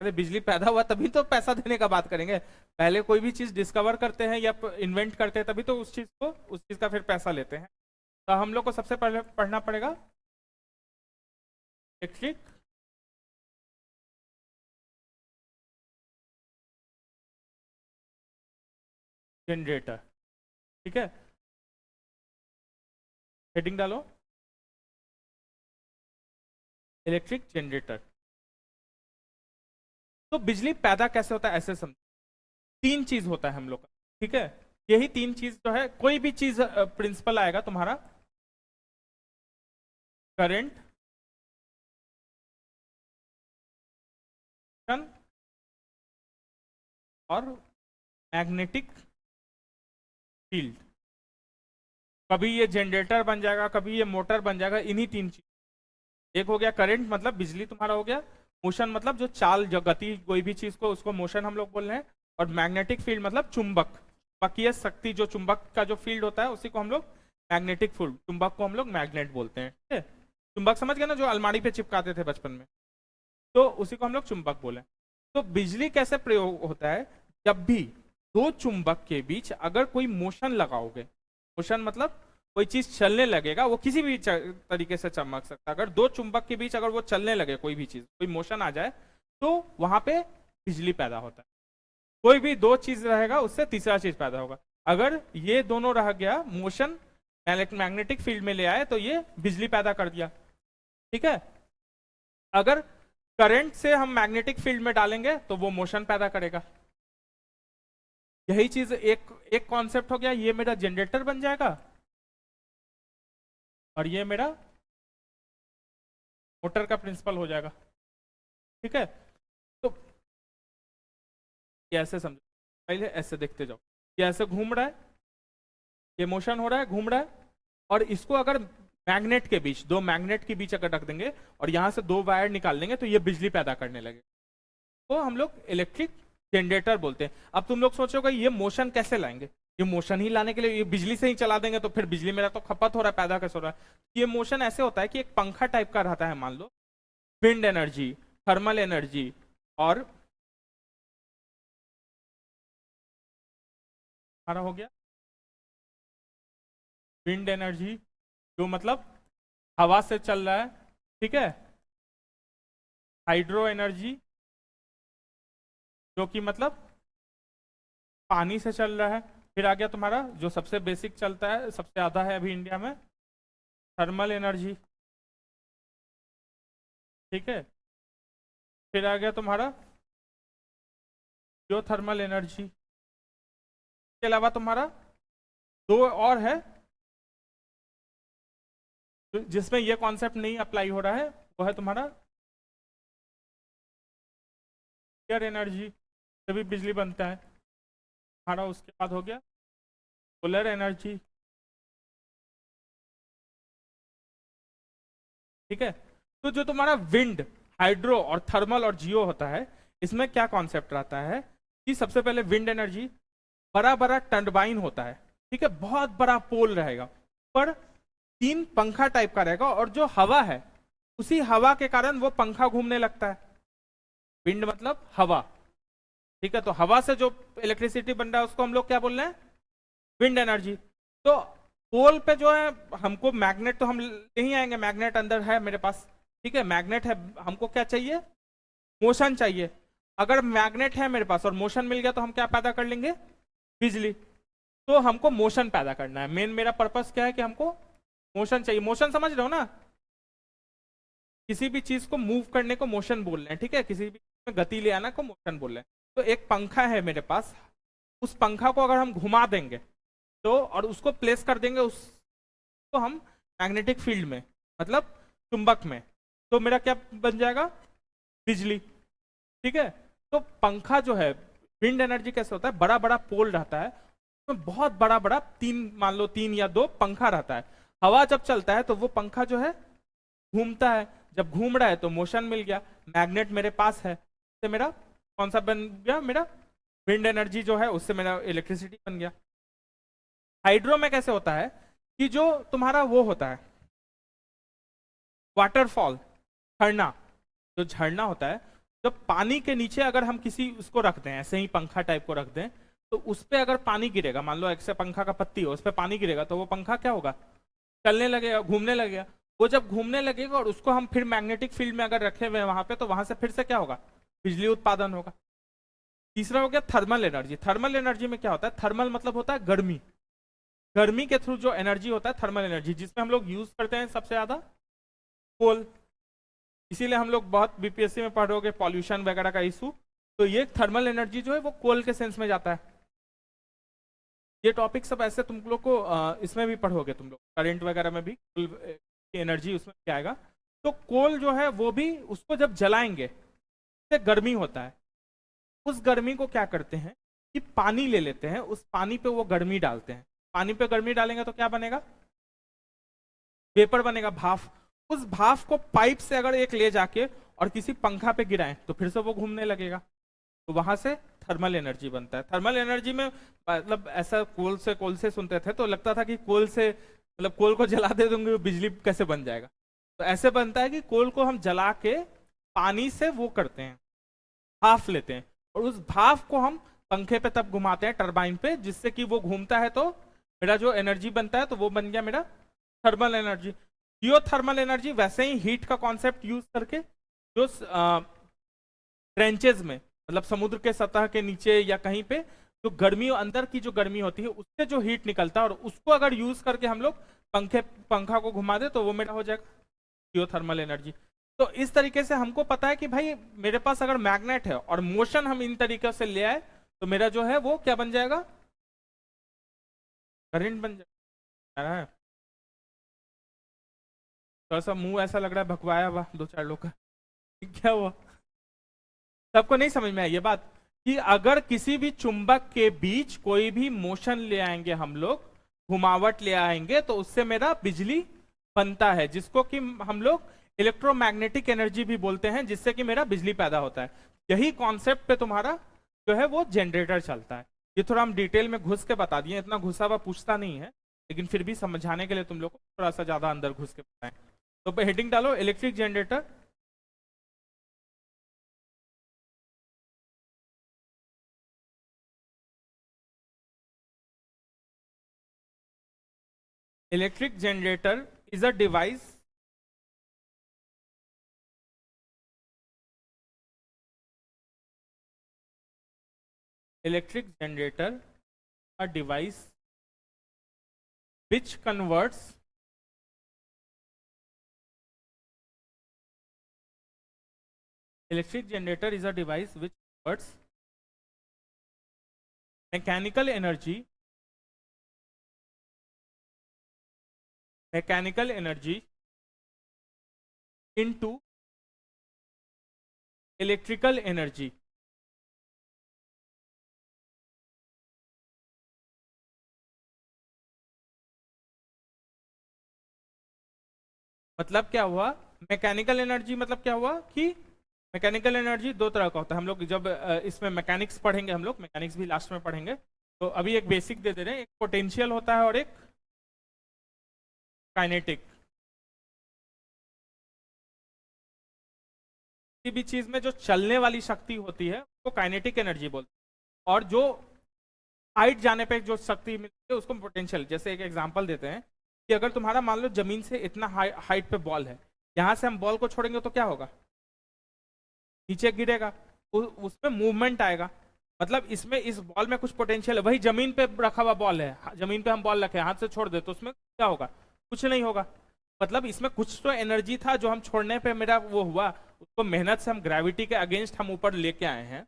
अरे बिजली पैदा हुआ तभी तो पैसा देने का बात करेंगे। पहले कोई भी चीज डिस्कवर करते हैं या इन्वेंट करते हैं तभी तो उस चीज का फिर पैसा लेते हैं। तो हम लोग को सबसे पहले पढ़ना पड़ेगा इलेक्ट्रिक जनरेटर। ठीक है, हेडिंग डालो इलेक्ट्रिक जनरेटर। तो बिजली पैदा कैसे होता है ऐसे समझ, तीन चीज होता है हम लोग का। ठीक है, यही तीन चीज जो है, कोई भी चीज प्रिंसिपल आएगा तुम्हारा, करंट, और मैग्नेटिक फील्ड। कभी ये जनरेटर बन जाएगा, कभी ये मोटर बन जाएगा, इन्हीं तीन चीज। एक हो गया करंट, मतलब बिजली तुम्हारा हो गया। मोशन मतलब जो चाल, जो गति, कोई भी चीज को उसको मोशन हम लोग बोल रहे हैं। और मैग्नेटिक फील्ड मतलब चुंबक, चुंबकीय शक्ति, जो चुंबक का जो फील्ड होता है उसी को हम लोग मैग्नेटिक फील्ड, चुंबक को हम लोग मैग्नेट बोलते हैं। ठीक है, चुंबक समझ गए ना, जो अलमारी पे चिपकाते थे बचपन में, तो उसी को हम लोग चुंबक बोले। तो बिजली कैसे प्रयोग होता है, जब भी दो चुंबक के बीच अगर कोई मोशन लगाओगे, मोशन मतलब कोई चीज चलने लगेगा, वो किसी भी तरीके से चमक सकता है। अगर दो चुंबक के बीच अगर वो चलने लगे, कोई भी चीज, कोई मोशन आ जाए, तो वहां पे बिजली पैदा होता है। कोई भी दो चीज रहेगा उससे तीसरा चीज पैदा होगा। अगर ये दोनों रह गया, मोशन मैग्नेटिक फील्ड में ले आए तो ये बिजली पैदा कर दिया। ठीक है, अगर करंट से हम मैग्नेटिक फील्ड में डालेंगे तो वो मोशन पैदा करेगा। यही चीज एक एक कॉन्सेप्ट हो गया, ये मेरा जनरेटर बन जाएगा और ये मेरा मोटर का प्रिंसिपल हो जाएगा। ठीक है, तो ये ऐसे समझो, पहले ऐसे देखते जाओ, ये ऐसे घूम रहा है, ये मोशन हो रहा है, घूम रहा है, और इसको अगर मैग्नेट के बीच, दो मैग्नेट के बीच अगर रख देंगे और यहां से दो वायर निकाल देंगे तो ये बिजली पैदा करने लगे, तो हम लोग इलेक्ट्रिक जनरेटर बोलते हैं। अब तुम लोग सोचोगे ये मोशन कैसे लाएंगे, ये मोशन ही लाने के लिए ये बिजली से ही चला देंगे तो फिर बिजली मेरा तो खपत हो रहा है, पैदा कैसे हो रहा है। ये मोशन ऐसे होता है कि एक पंखा टाइप का रहता है, मान लो विंड एनर्जी, थर्मल एनर्जी, और हमारा हो गया विंड एनर्जी, जो मतलब हवा से चल रहा है। ठीक है, हाइड्रो एनर्जी, जो कि मतलब पानी से चल रहा है। फिर आ गया तुम्हारा जो सबसे बेसिक चलता है, सबसे ज्यादा है अभी इंडिया में, थर्मल एनर्जी। ठीक है, फिर आ गया तुम्हारा जो थर्मल एनर्जी, के अलावा तुम्हारा दो और है जिसमें ये कॉन्सेप्ट नहीं अप्लाई हो रहा है, वो है तुम्हारा एयर एनर्जी, से भी बिजली बनता है हमारा। उसके बाद हो गया सोलर एनर्जी। ठीक है, तो जो तुम्हारा विंड, हाइड्रो और थर्मल और जियो होता है, इसमें क्या कॉन्सेप्ट रहता है कि सबसे पहले विंड एनर्जी, बड़ा बड़ा टर्बाइन होता है। ठीक है, बहुत बड़ा पोल रहेगा, पर तीन पंखा टाइप का रहेगा, और जो हवा है उसी हवा के कारण वो पंखा घूमने लगता है। विंड मतलब हवा। ठीक है, तो हवा से जो इलेक्ट्रिसिटी बन रहा है उसको हम लोग क्या बोल रहे हैं, विंड एनर्जी। तो पोल पे जो है, हमको मैग्नेट तो हम नहीं आएंगे, मैग्नेट अंदर है मेरे पास। ठीक है, मैग्नेट है, हमको क्या चाहिए, मोशन चाहिए। अगर मैग्नेट है मेरे पास और मोशन मिल गया तो हम क्या पैदा कर लेंगे, बिजली। तो हमको मोशन पैदा करना है, मेन मेरा पर्पस क्या है कि हमको मोशन चाहिए। मोशन समझ रहे हो ना, किसी भी चीज को मूव करने को मोशन बोल रहे हैं। ठीक है, किसी भी में गति ले आना को मोशन बोल रहे हैं। तो एक पंखा है मेरे पास, उस पंखा को अगर हम घुमा देंगे तो, और उसको प्लेस कर देंगे उसको हम मैग्नेटिक फील्ड में, मतलब चुंबक में, तो मेरा क्या बन जाएगा, बिजली। ठीक है, तो पंखा जो है, विंड एनर्जी कैसे होता है, बड़ा बड़ा पोल रहता है, उसमें बहुत बड़ा बड़ा तीन, मान लो तीन या दो पंखा रहता है। हवा जब चलता है तो वो पंखा जो है घूमता है, जब घूम रहा है तो मोशन मिल गया, मैग्नेट मेरे पास है, तो मेरा कौन सा बन गया, मेरा विंड एनर्जी जो है, उससे मेरा इलेक्ट्रिसिटी बन गया। हाइड्रो में कैसे होता है कि जो तुम्हारा वो होता है वाटरफॉल, झरना, जो झरना होता है, जब पानी के नीचे अगर हम किसी उसको रख दें, ऐसे ही पंखा टाइप को रख दें, तो उस पर अगर पानी गिरेगा, मान लो ऐसे पंखा का पत्ती हो, उस पर पानी गिरेगा, तो वो पंखा क्या होगा, चलने लगेगा, घूमने लगेगा। वो जब घूमने लगेगा और उसको हम फिर मैग्नेटिक फील्ड में अगर रखे हुए हैं वहां पे, तो वहां से फिर से क्या होगा, बिजली उत्पादन होगा। तीसरा हो गया थर्मल एनर्जी। थर्मल एनर्जी में क्या होता है, थर्मल मतलब होता है गर्मी, गर्मी के थ्रू जो एनर्जी होता है थर्मल एनर्जी, जिसमें हम लोग यूज करते हैं सबसे ज्यादा कोल। इसीलिए हम लोग बहुत बीपीएससी में पढ़ रहे पॉल्यूशन वगैरह का इशू, तो ये थर्मल एनर्जी जो है वो कोल के सेंस में जाता है। ये टॉपिक सब ऐसे तुम लोग को इसमें भी पढ़ोगे, तुम लोग करंट वगैरह में भी कोल की एनर्जी उसमें क्या आएगा। तो कोल जो है वो भी, उसको जब जलाएंगे उससे गर्मी होता है, उस गर्मी को क्या करते हैं कि पानी ले लेते हैं, उस पानी पे वो गर्मी डालते हैं, पानी पे गर्मी डालेंगे तो क्या बनेगा, वेपर बनेगा, भाप। उस भाप को पाइप से अगर एक ले जाके और किसी पंखा पे गिराएं तो फिर से वो घूमने लगेगा, तो वहां से थर्मल एनर्जी बनता है। थर्मल एनर्जी में मतलब ऐसा कोल से सुनते थे तो लगता था कि कोल से मतलब कोल को जला दे दूंगे बिजली कैसे बन जाएगा, तो ऐसे बनता है कि कोल को हम जला के पानी से वो करते हैं, भाप लेते हैं, और उस भाप को हम पंखे पे तब घुमाते हैं, टरबाइन पे, जिससे कि वो घूमता है, तो मेरा जो एनर्जी बनता है तो वो बन गया मेरा थर्मल एनर्जी। जियोथर्मल एनर्जी वैसे ही हीट का कॉन्सेप्ट यूज करके जो ट्रेंचेज में, मतलब समुद्र के सतह के नीचे या कहीं पे जो गर्मी, अंदर की जो गर्मी होती है उससे जो हीट निकलता है, और उसको अगर यूज करके हम लोग पंखा को घुमा दे तो वो मेरा हो जाएगा जियोथर्मल एनर्जी। तो इस तरीके से हमको पता है कि भाई मेरे पास अगर मैग्नेट है और मोशन हम इन तरीके से ले आए तो मेरा जो है वो क्या बन जाएगा, करंट बन जाएगा। थोड़ा सा मुंह ऐसा लग रहा है भकवाया हुआ दो चार लोग का, क्या हुआ, सबको नहीं समझ में आई ये बात कि अगर किसी भी चुंबक के बीच कोई भी मोशन ले आएंगे हम लोग, घुमावट ले आएंगे, तो उससे मेरा बिजली बनता है, जिसको कि हम लोग इलेक्ट्रोमैग्नेटिक एनर्जी भी बोलते हैं, जिससे कि मेरा बिजली पैदा होता है। यही कॉन्सेप्ट पे तुम्हारा जो है वो जनरेटर चलता है। ये थोड़ा हम डिटेल में घुस के बता दिए, इतना घुसा हुआ पूछता नहीं है, लेकिन फिर भी समझाने के लिए तुम लोग को थोड़ा सा ज्यादा अंदर घुस के बताएं। तो हेडिंग डालो electric generator. Electric generator is a device electric generator a device which converts electric generator is a device which converts mechanical energy into electrical energy। मतलब क्या हुआ, मैकेनिकल एनर्जी मतलब क्या हुआ कि मैकेनिकल एनर्जी दो तरह का होता है। हम लोग जब इसमें मैकेनिक्स पढ़ेंगे, हम लोग मैकेनिक्स भी लास्ट में पढ़ेंगे, तो अभी एक बेसिक दे रहे हैं। एक पोटेंशियल होता है और एक काइनेटिक। किसी भी चीज में जो चलने वाली शक्ति होती है उसको काइनेटिक एनर्जी बोलते हैं, और जो हाइट जाने पे जो शक्ति मिलती है उसको पोटेंशियल। जैसे एक एग्जांपल देते हैं कि अगर तुम्हारा मान लो जमीन से इतना हाइट पे बॉल है, यहां से हम बॉल को छोड़ेंगे तो क्या होगा, नीचे गिरेगा, उसमें मूवमेंट आएगा। मतलब इसमें इस बॉल में कुछ पोटेंशियल है। वही जमीन पे रखा हुआ बॉल है, जमीन पे हम बॉल रखे, हाथ से छोड़ दे तो उसमें क्या होगा, कुछ नहीं होगा। मतलब इसमें कुछ तो एनर्जी था जो हम छोड़ने पे मेरा वो हुआ, उसको मेहनत से हम ग्रेविटी के अगेंस्ट हम ऊपर लेके आए हैं,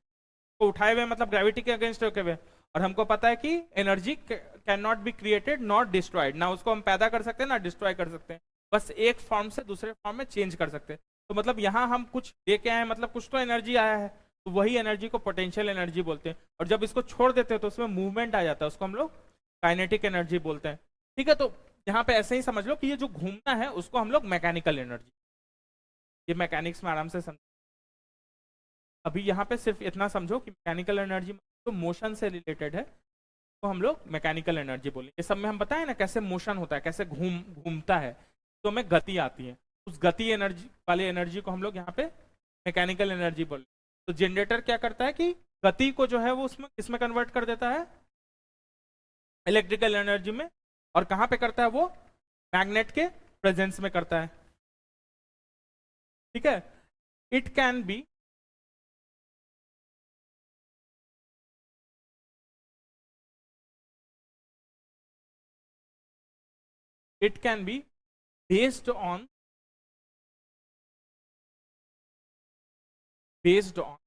तो उठाए हुए मतलब ग्रेविटी के अगेंस्ट रखे हुए। और हमको पता है कि energy can not be created not destroyed, ना उसको हम पैदा कर सकते हैं ना डिस्ट्रॉय कर सकते हैं, बस एक फॉर्म से दूसरे फॉर्म में चेंज कर सकते हैं। तो मतलब यहाँ हम कुछ लेके आए, मतलब कुछ तो एनर्जी आया है, तो वही एनर्जी को पोटेंशियल एनर्जी बोलते हैं। और जब इसको छोड़ देते हैं तो उसमें मूवमेंट आ जाता है, उसको हम लोग काइनेटिक एनर्जी बोलते हैं। ठीक है, तो यहाँ पे ऐसे ही समझ लो कि ये जो घूमना है उसको हम लोग मैकेनिकल एनर्जी, ये मैकेनिक्स में आराम से समझ। अभी यहाँ पे सिर्फ इतना समझो कि मैकेनिकल एनर्जी तो मोशन से रिलेटेड है, तो हम लोग मैकेनिकल एनर्जी बोलेंगे। ये सब में हम बताएं ना कैसे मोशन होता है, कैसे घूमता है, तो हमें गति आती है, उस गति एनर्जी वाले एनर्जी को हम लोग यहाँ पे मैकेनिकल एनर्जी बोलेंगे। तो जनरेटर क्या करता है कि गति को जो है वो उसमें किसमें कन्वर्ट कर देता है, इलेक्ट्रिकल एनर्जी में। और कहां पे करता है वो, मैग्नेट के प्रेजेंस में करता है। ठीक है, it can be it can be based on based on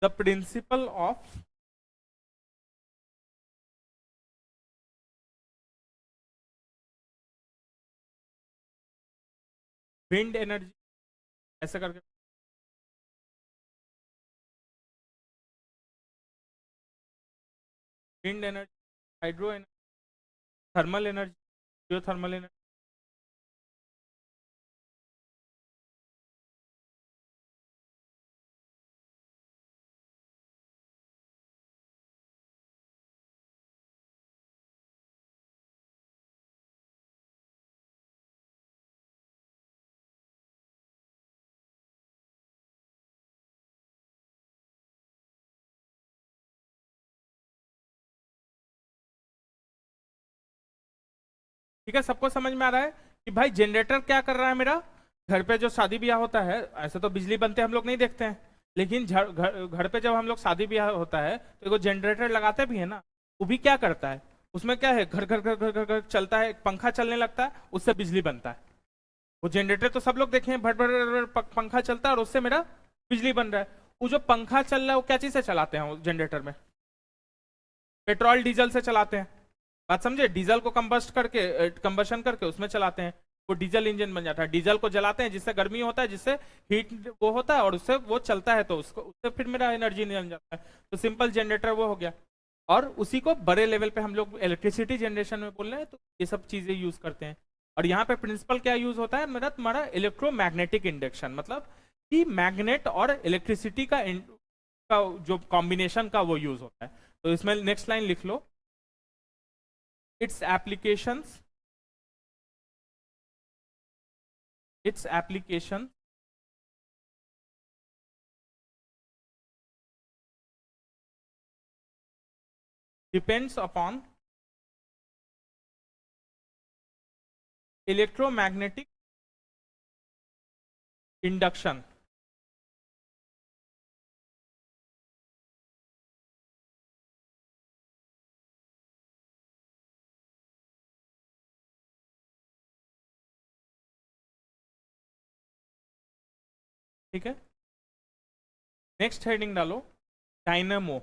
the principle of wind energy, ऐसा करके wind energy, hydro energy, thermal energy, geothermal energy। ठीक है, सबको समझ में आ रहा है कि भाई जनरेटर क्या कर रहा है मेरा, घर पे जो शादी ब्याह होता है, ऐसे तो बिजली बनते हम लोग नहीं देखते हैं, लेकिन घर पे जब हम लोग शादी ब्याह होता है तो एगो जनरेटर लगाते भी है ना, वो भी क्या करता है, उसमें क्या है, घर घर घर घर घर घर चलता है, एक पंखा चलने लगता है, उससे बिजली बनता है। वो जनरेटर तो सब लोग देखे हैं, भट भट भट भट पंखा चलता है और उससे मेरा बिजली बन रहा है। वो जो पंखा चल रहा है वो क्या चीज से चलाते हैं, वो जनरेटर में पेट्रोल डीजल से चलाते हैं। बात समझे, डीजल को कंबशन करके उसमें चलाते हैं, वो डीजल इंजन बन जाता है। डीजल को जलाते हैं जिससे गर्मी होता है, जिससे हीट वो होता है और उससे वो चलता है, तो उसको उससे फिर मेरा एनर्जी निकल जाता है। तो सिंपल जनरेटर वो हो गया। और उसी को बड़े लेवल पे हम लोग इलेक्ट्रिसिटी जनरेशन में बोल रहे हैं, तो ये सब चीजें यूज करते हैं। और यहाँ पे प्रिंसिपल क्या यूज होता है मेरा, तुम्हारा इलेक्ट्रोमैग्नेटिक इंडक्शन, मतलब कि मैग्नेट और इलेक्ट्रिसिटी का जो कॉम्बिनेशन का वो यूज होता है। तो इसमें नेक्स्ट लाइन लिख लो, its applications its application depends upon electromagnetic induction। ठीक है, नेक्स्ट हेडिंग डालो, डायनेमो।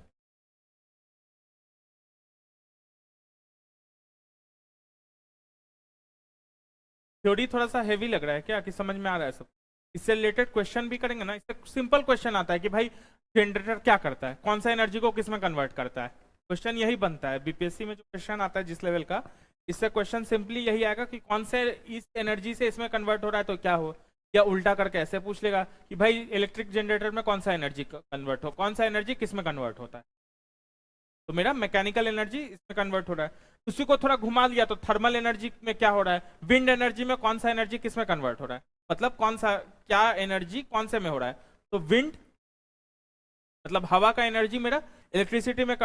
थ्योरी थोड़ा सा हैवी लग रहा है क्या, कि समझ में आ रहा है सब? इससे रिलेटेड क्वेश्चन भी करेंगे ना, इससे सिंपल क्वेश्चन आता है कि भाई जनरेटर क्या करता है, कौन सा एनर्जी को किस में कन्वर्ट करता है। क्वेश्चन यही बनता है बीपीएससी में, जो क्वेश्चन आता है जिस लेवल का, इससे क्वेश्चन सिंपली यही आएगा कि कौन से इस एनर्जी से इसमें कन्वर्ट हो रहा है तो क्या हो। या उल्टा करके ऐसे पूछ लेगा कि भाई इलेक्ट्रिक जनरेटर में कौन सा एनर्जी कन्वर्ट हो, कौन सा एनर्जी किस में कन्वर्ट होता है, तो मेरा मैकेनिकल एनर्जी इसमें कन्वर्ट हो रहा है। उसी को थोड़ा घुमा लिया तो थर्मल एनर्जी में क्या हो रहा है, विंड एनर्जी में कौन सा एनर्जी किस में कन्वर्ट हो रहा है, मतलब कौन सा क्या एनर्जी कौन से में हो रहा है। तो विंड मतलब हवा का एनर्जी मेरा इलेक्ट्रिसिटी में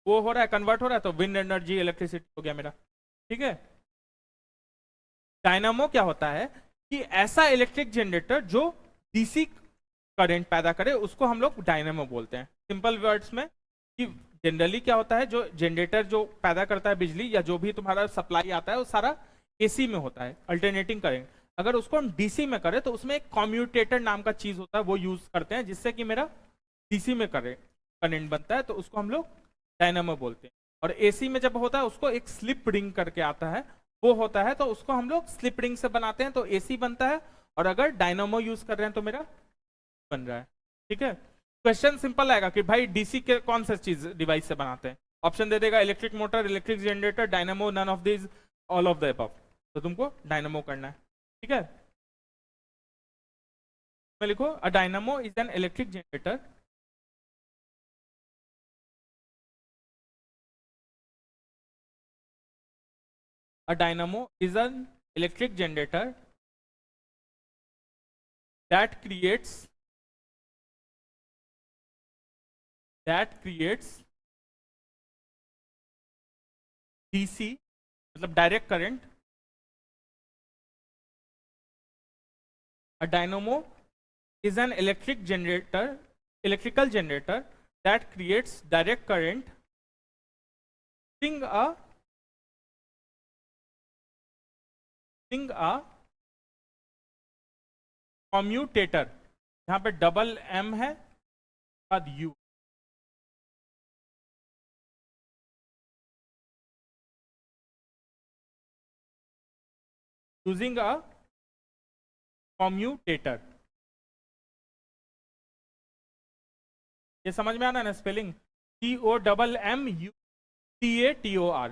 वो हो रहा है, कन्वर्ट हो रहा है, तो विंड एनर्जी इलेक्ट्रिसिटी हो गया मेरा। ठीक है, डायनामो क्या होता है कि ऐसा इलेक्ट्रिक जनरेटर जो डीसी करंट पैदा करे, उसको हम लोग डायनामो बोलते हैं। सिंपल वर्ड्स में कि जनरली क्या होता है, जो जनरेटर जो पैदा करता है बिजली या जो भी तुम्हारा सप्लाई आता है वो सारा एसी में होता है, अल्टरनेटिंग करंट। अगर उसको हम डीसी में करें तो उसमें एक कम्यूटेटर नाम का चीज होता है, वो यूज करते हैं, जिससे कि मेरा डीसी में करंट बनता है, तो उसको हम लोग डायनामो बोलते हैं। और एसी में जब होता है उसको एक स्लिप रिंग करके आता है, वो होता है, तो उसको हम लोग स्लिप रिंग से बनाते हैं, तो एसी बनता है। और अगर डायनामो यूज कर रहे हैं तो मेरा बन रहा है। ठीक है, क्वेश्चन सिंपल आएगा कि भाई डीसी के कौन सा चीज डिवाइस से बनाते हैं, ऑप्शन दे देगा electric motor, electric generator, dynamo, none of this, all of the above. तो तुमको डायनामो करना है। ठीक है, मैं लिखो, a dynamo is an electric generator a dynamo is an electric generator that creates DC, मतलब direct current. A dynamo is an electrical generator that creates direct current using a commutator. यहाँ पे double M है बाद U. Using a commutator. ये समझ में आना है ना स्पेलिंग? COMMUTATOR.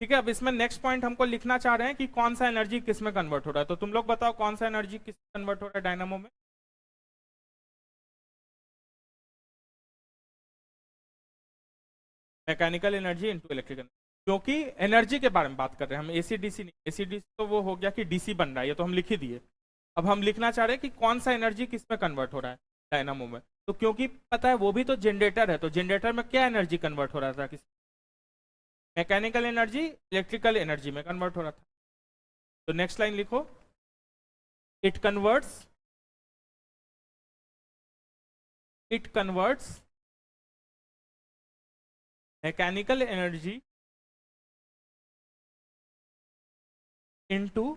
ठीक है. अब इसमें नेक्स्ट पॉइंट हमको लिखना चाह रहे हैं कि कौन सा एनर्जी किस में कन्वर्ट हो रहा है. तो तुम लोग बताओ कौन सा एनर्जी किस में कन्वर्ट हो रहा है डायनामो में? Mechanical energy into electrical. क्योंकि एनर्जी के बारे में बात कर रहे हैं हम, एसी डीसी नहीं. एसी डीसी तो वो हो गया कि डीसी बन रहा है, ये तो हम लिख ही दिए. अब हम लिखना चाह रहे हैं कि कौन सा एनर्जी किस में कन्वर्ट हो रहा है डायनामो में. तो क्योंकि पता है वो भी तो जनरेटर है, तो जनरेटर में क्या एनर्जी कन्वर्ट हो रहा था? किस मैकेनिकल एनर्जी इलेक्ट्रिकल एनर्जी में कन्वर्ट हो रहा था. तो नेक्स्ट लाइन लिखो. It converts mechanical energy into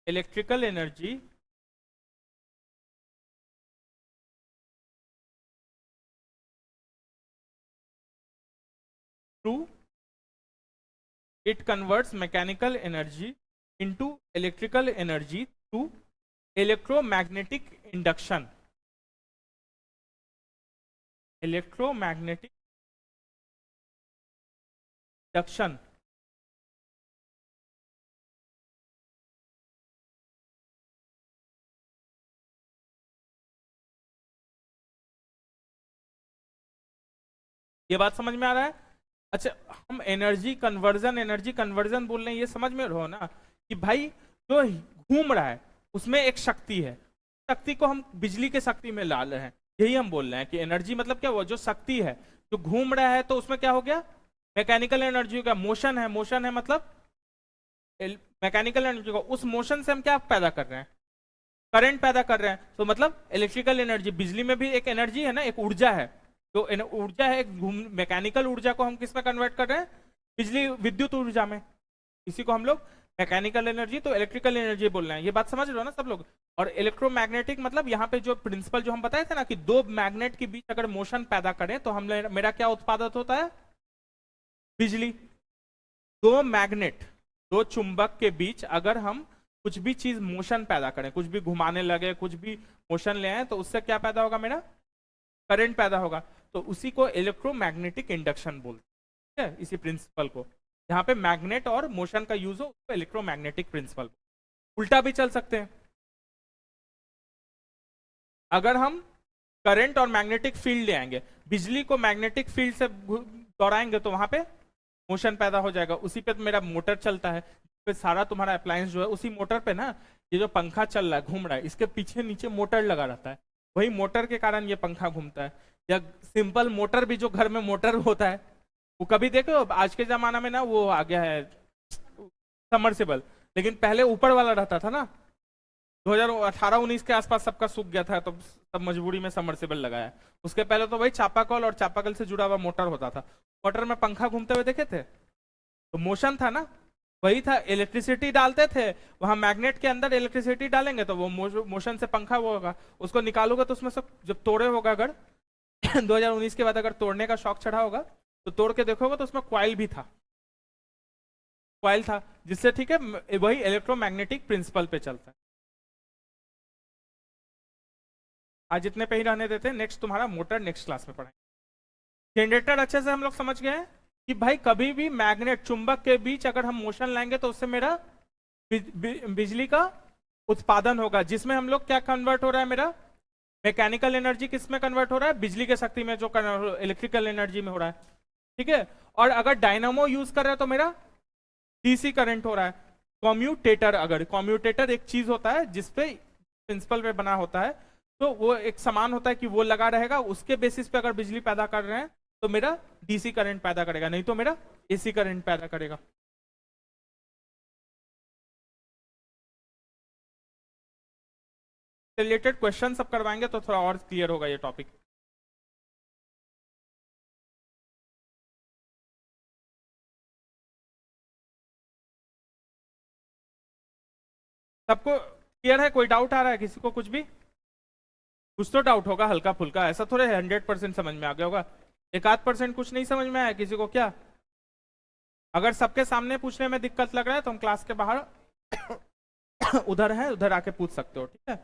electrical energy through it converts mechanical energy into electrical energy through electromagnetic induction. ये बात समझ में आ रहा है? अच्छा, हम एनर्जी कन्वर्जन बोल रहे हैं, ये समझ में रहो ना कि भाई जो घूम रहा है उसमें एक शक्ति है, शक्ति को हम बिजली के शक्ति में ला रहे हैं. यही हम बोल रहे हैं कि एनर्जी मतलब क्या हुआ? जो शक्ति है जो घूम रहा है, तो उसमें क्या हो गया? मैकेनिकल एनर्जी हो गया. मोशन है मतलब मैकेनिकल एनर्जी को, उस मोशन से हम क्या पैदा कर रहे हैं? करंट पैदा कर रहे हैं. तो मतलब इलेक्ट्रिकल एनर्जी, बिजली में भी एक एनर्जी है ना, एक ऊर्जा है. तो ऊर्जा है, मैकेनिकल ऊर्जा को हम किस में कन्वर्ट कर रहे हैं? बिजली, विद्युत ऊर्जा में. इसी को हम लोग मैकेनिकल एनर्जी तो इलेक्ट्रिकल एनर्जी बोल रहे हैं. ये बात समझ रहे हो ना सब लोग? और इलेक्ट्रोमैग्नेटिक मतलब यहाँ पे जो प्रिंसिपल जो हम बताए थे ना कि दो मैग्नेट के बीच अगर मोशन पैदा करें तो हम मेरा क्या उत्पादित होता है? बिजली. दो मैग्नेट, दो चुंबक के बीच अगर हम कुछ भी चीज मोशन पैदा करें, कुछ भी घुमाने लगे, कुछ भी मोशन ले आए, तो उससे क्या पैदा होगा? मेरा करंट पैदा होगा. तो उसी को इलेक्ट्रोमैग्नेटिक इंडक्शन बोलते हैं. इसी प्रिंसिपल को, जहां पे मैग्नेट और मोशन का यूज हो, उसको इलेक्ट्रोमैग्नेटिक प्रिंसिपल. उल्टा भी चल सकते हैं. अगर हम करंट और मैग्नेटिक फील्ड ले आएंगे, बिजली को मैग्नेटिक फील्ड से दौड़ाएंगे तो वहां पे मोशन पैदा हो जाएगा. उसी पे मेरा मोटर चलता है, फिर सारा तुम्हारा अप्लायंस जो है उसी मोटर पे ना. ये जो पंखा चल रहा है, घूम रहा है, इसके पीछे नीचे मोटर लगा रहता है. वही मोटर के कारण ये पंखा घूमता है. या सिंपल मोटर भी, जो घर में मोटर होता है, वो कभी देखो आज के जमाना में ना वो आ गया है सबमर्सिबल, लेकिन पहले ऊपर वाला रहता था ना. 2018-19 के आसपास सबका सूख गया था, तो सब मजबूरी में सबमर्सिबल लगाया. उसके पहले तो वही चापाकल और चापाकल से जुड़ा हुआ मोटर होता था. मोटर में पंखा घूमते हुए देखे थे, तो मोशन था ना, वही था. इलेक्ट्रिसिटी डालते थे वहां, मैग्नेट के अंदर इलेक्ट्रिसिटी डालेंगे तो वो मोशन से पंखा वो होगा. उसको निकालोगे तो उसमें से जब तोड़े होगा, अगर 2019 के बाद अगर तोड़ने का शौक चढ़ा होगा तो तोड़ के देखोगे तो उसमें क्वाइल भी था, जिससे ठीक है वही इलेक्ट्रोमैग्नेटिक प्रिंसिपल पे चलता है. आज इतने पे ही रहने देते हैं. नेक्स्ट तुम्हारा मोटर नेक्स्ट क्लास में पढ़ाएंगे. जनरेटर अच्छे से हम लोग समझ गए हैं कि भाई कभी भी मैग्नेट, चुंबक के बीच अगर हम मोशन लाएंगे तो उससे मेरा बिजली का उत्पादन होगा, जिसमें हम लोग क्या कन्वर्ट हो रहा है? मेरा मैकेनिकल एनर्जी किस में कन्वर्ट हो रहा है? बिजली के शक्ति में, जो इलेक्ट्रिकल एनर्जी में हो रहा है. ठीक है. और अगर डायनामो यूज कर रहे हैं तो मेरा डीसी करंट हो रहा है. कॉम्यूटेटर, अगर कॉम्यूटेटर एक चीज होता है जिसपे प्रिंसिपल पे बना होता है, तो वो एक समान होता है कि वो लगा रहेगा, उसके बेसिस पे अगर बिजली पैदा कर रहे हैं तो मेरा डीसी करंट पैदा करेगा, नहीं तो मेरा एसी करंट पैदा करेगा। रिलेटेड क्वेश्चन सब करवाएंगे तो थोड़ा और क्लियर होगा ये टॉपिक। सबको क्लियर है? कोई डाउट आ रहा है किसी को? कुछ भी, कुछ तो डाउट होगा हल्का फुल्का, ऐसा थोड़े 100% समझ में आ गया होगा। एक आध % कुछ नहीं समझ में आया किसी को क्या? अगर सबके सामने पूछने में दिक्कत लग रहा है तो हम क्लास के बाहर उधर है, उधर आके पूछ सकते हो, ठीक है।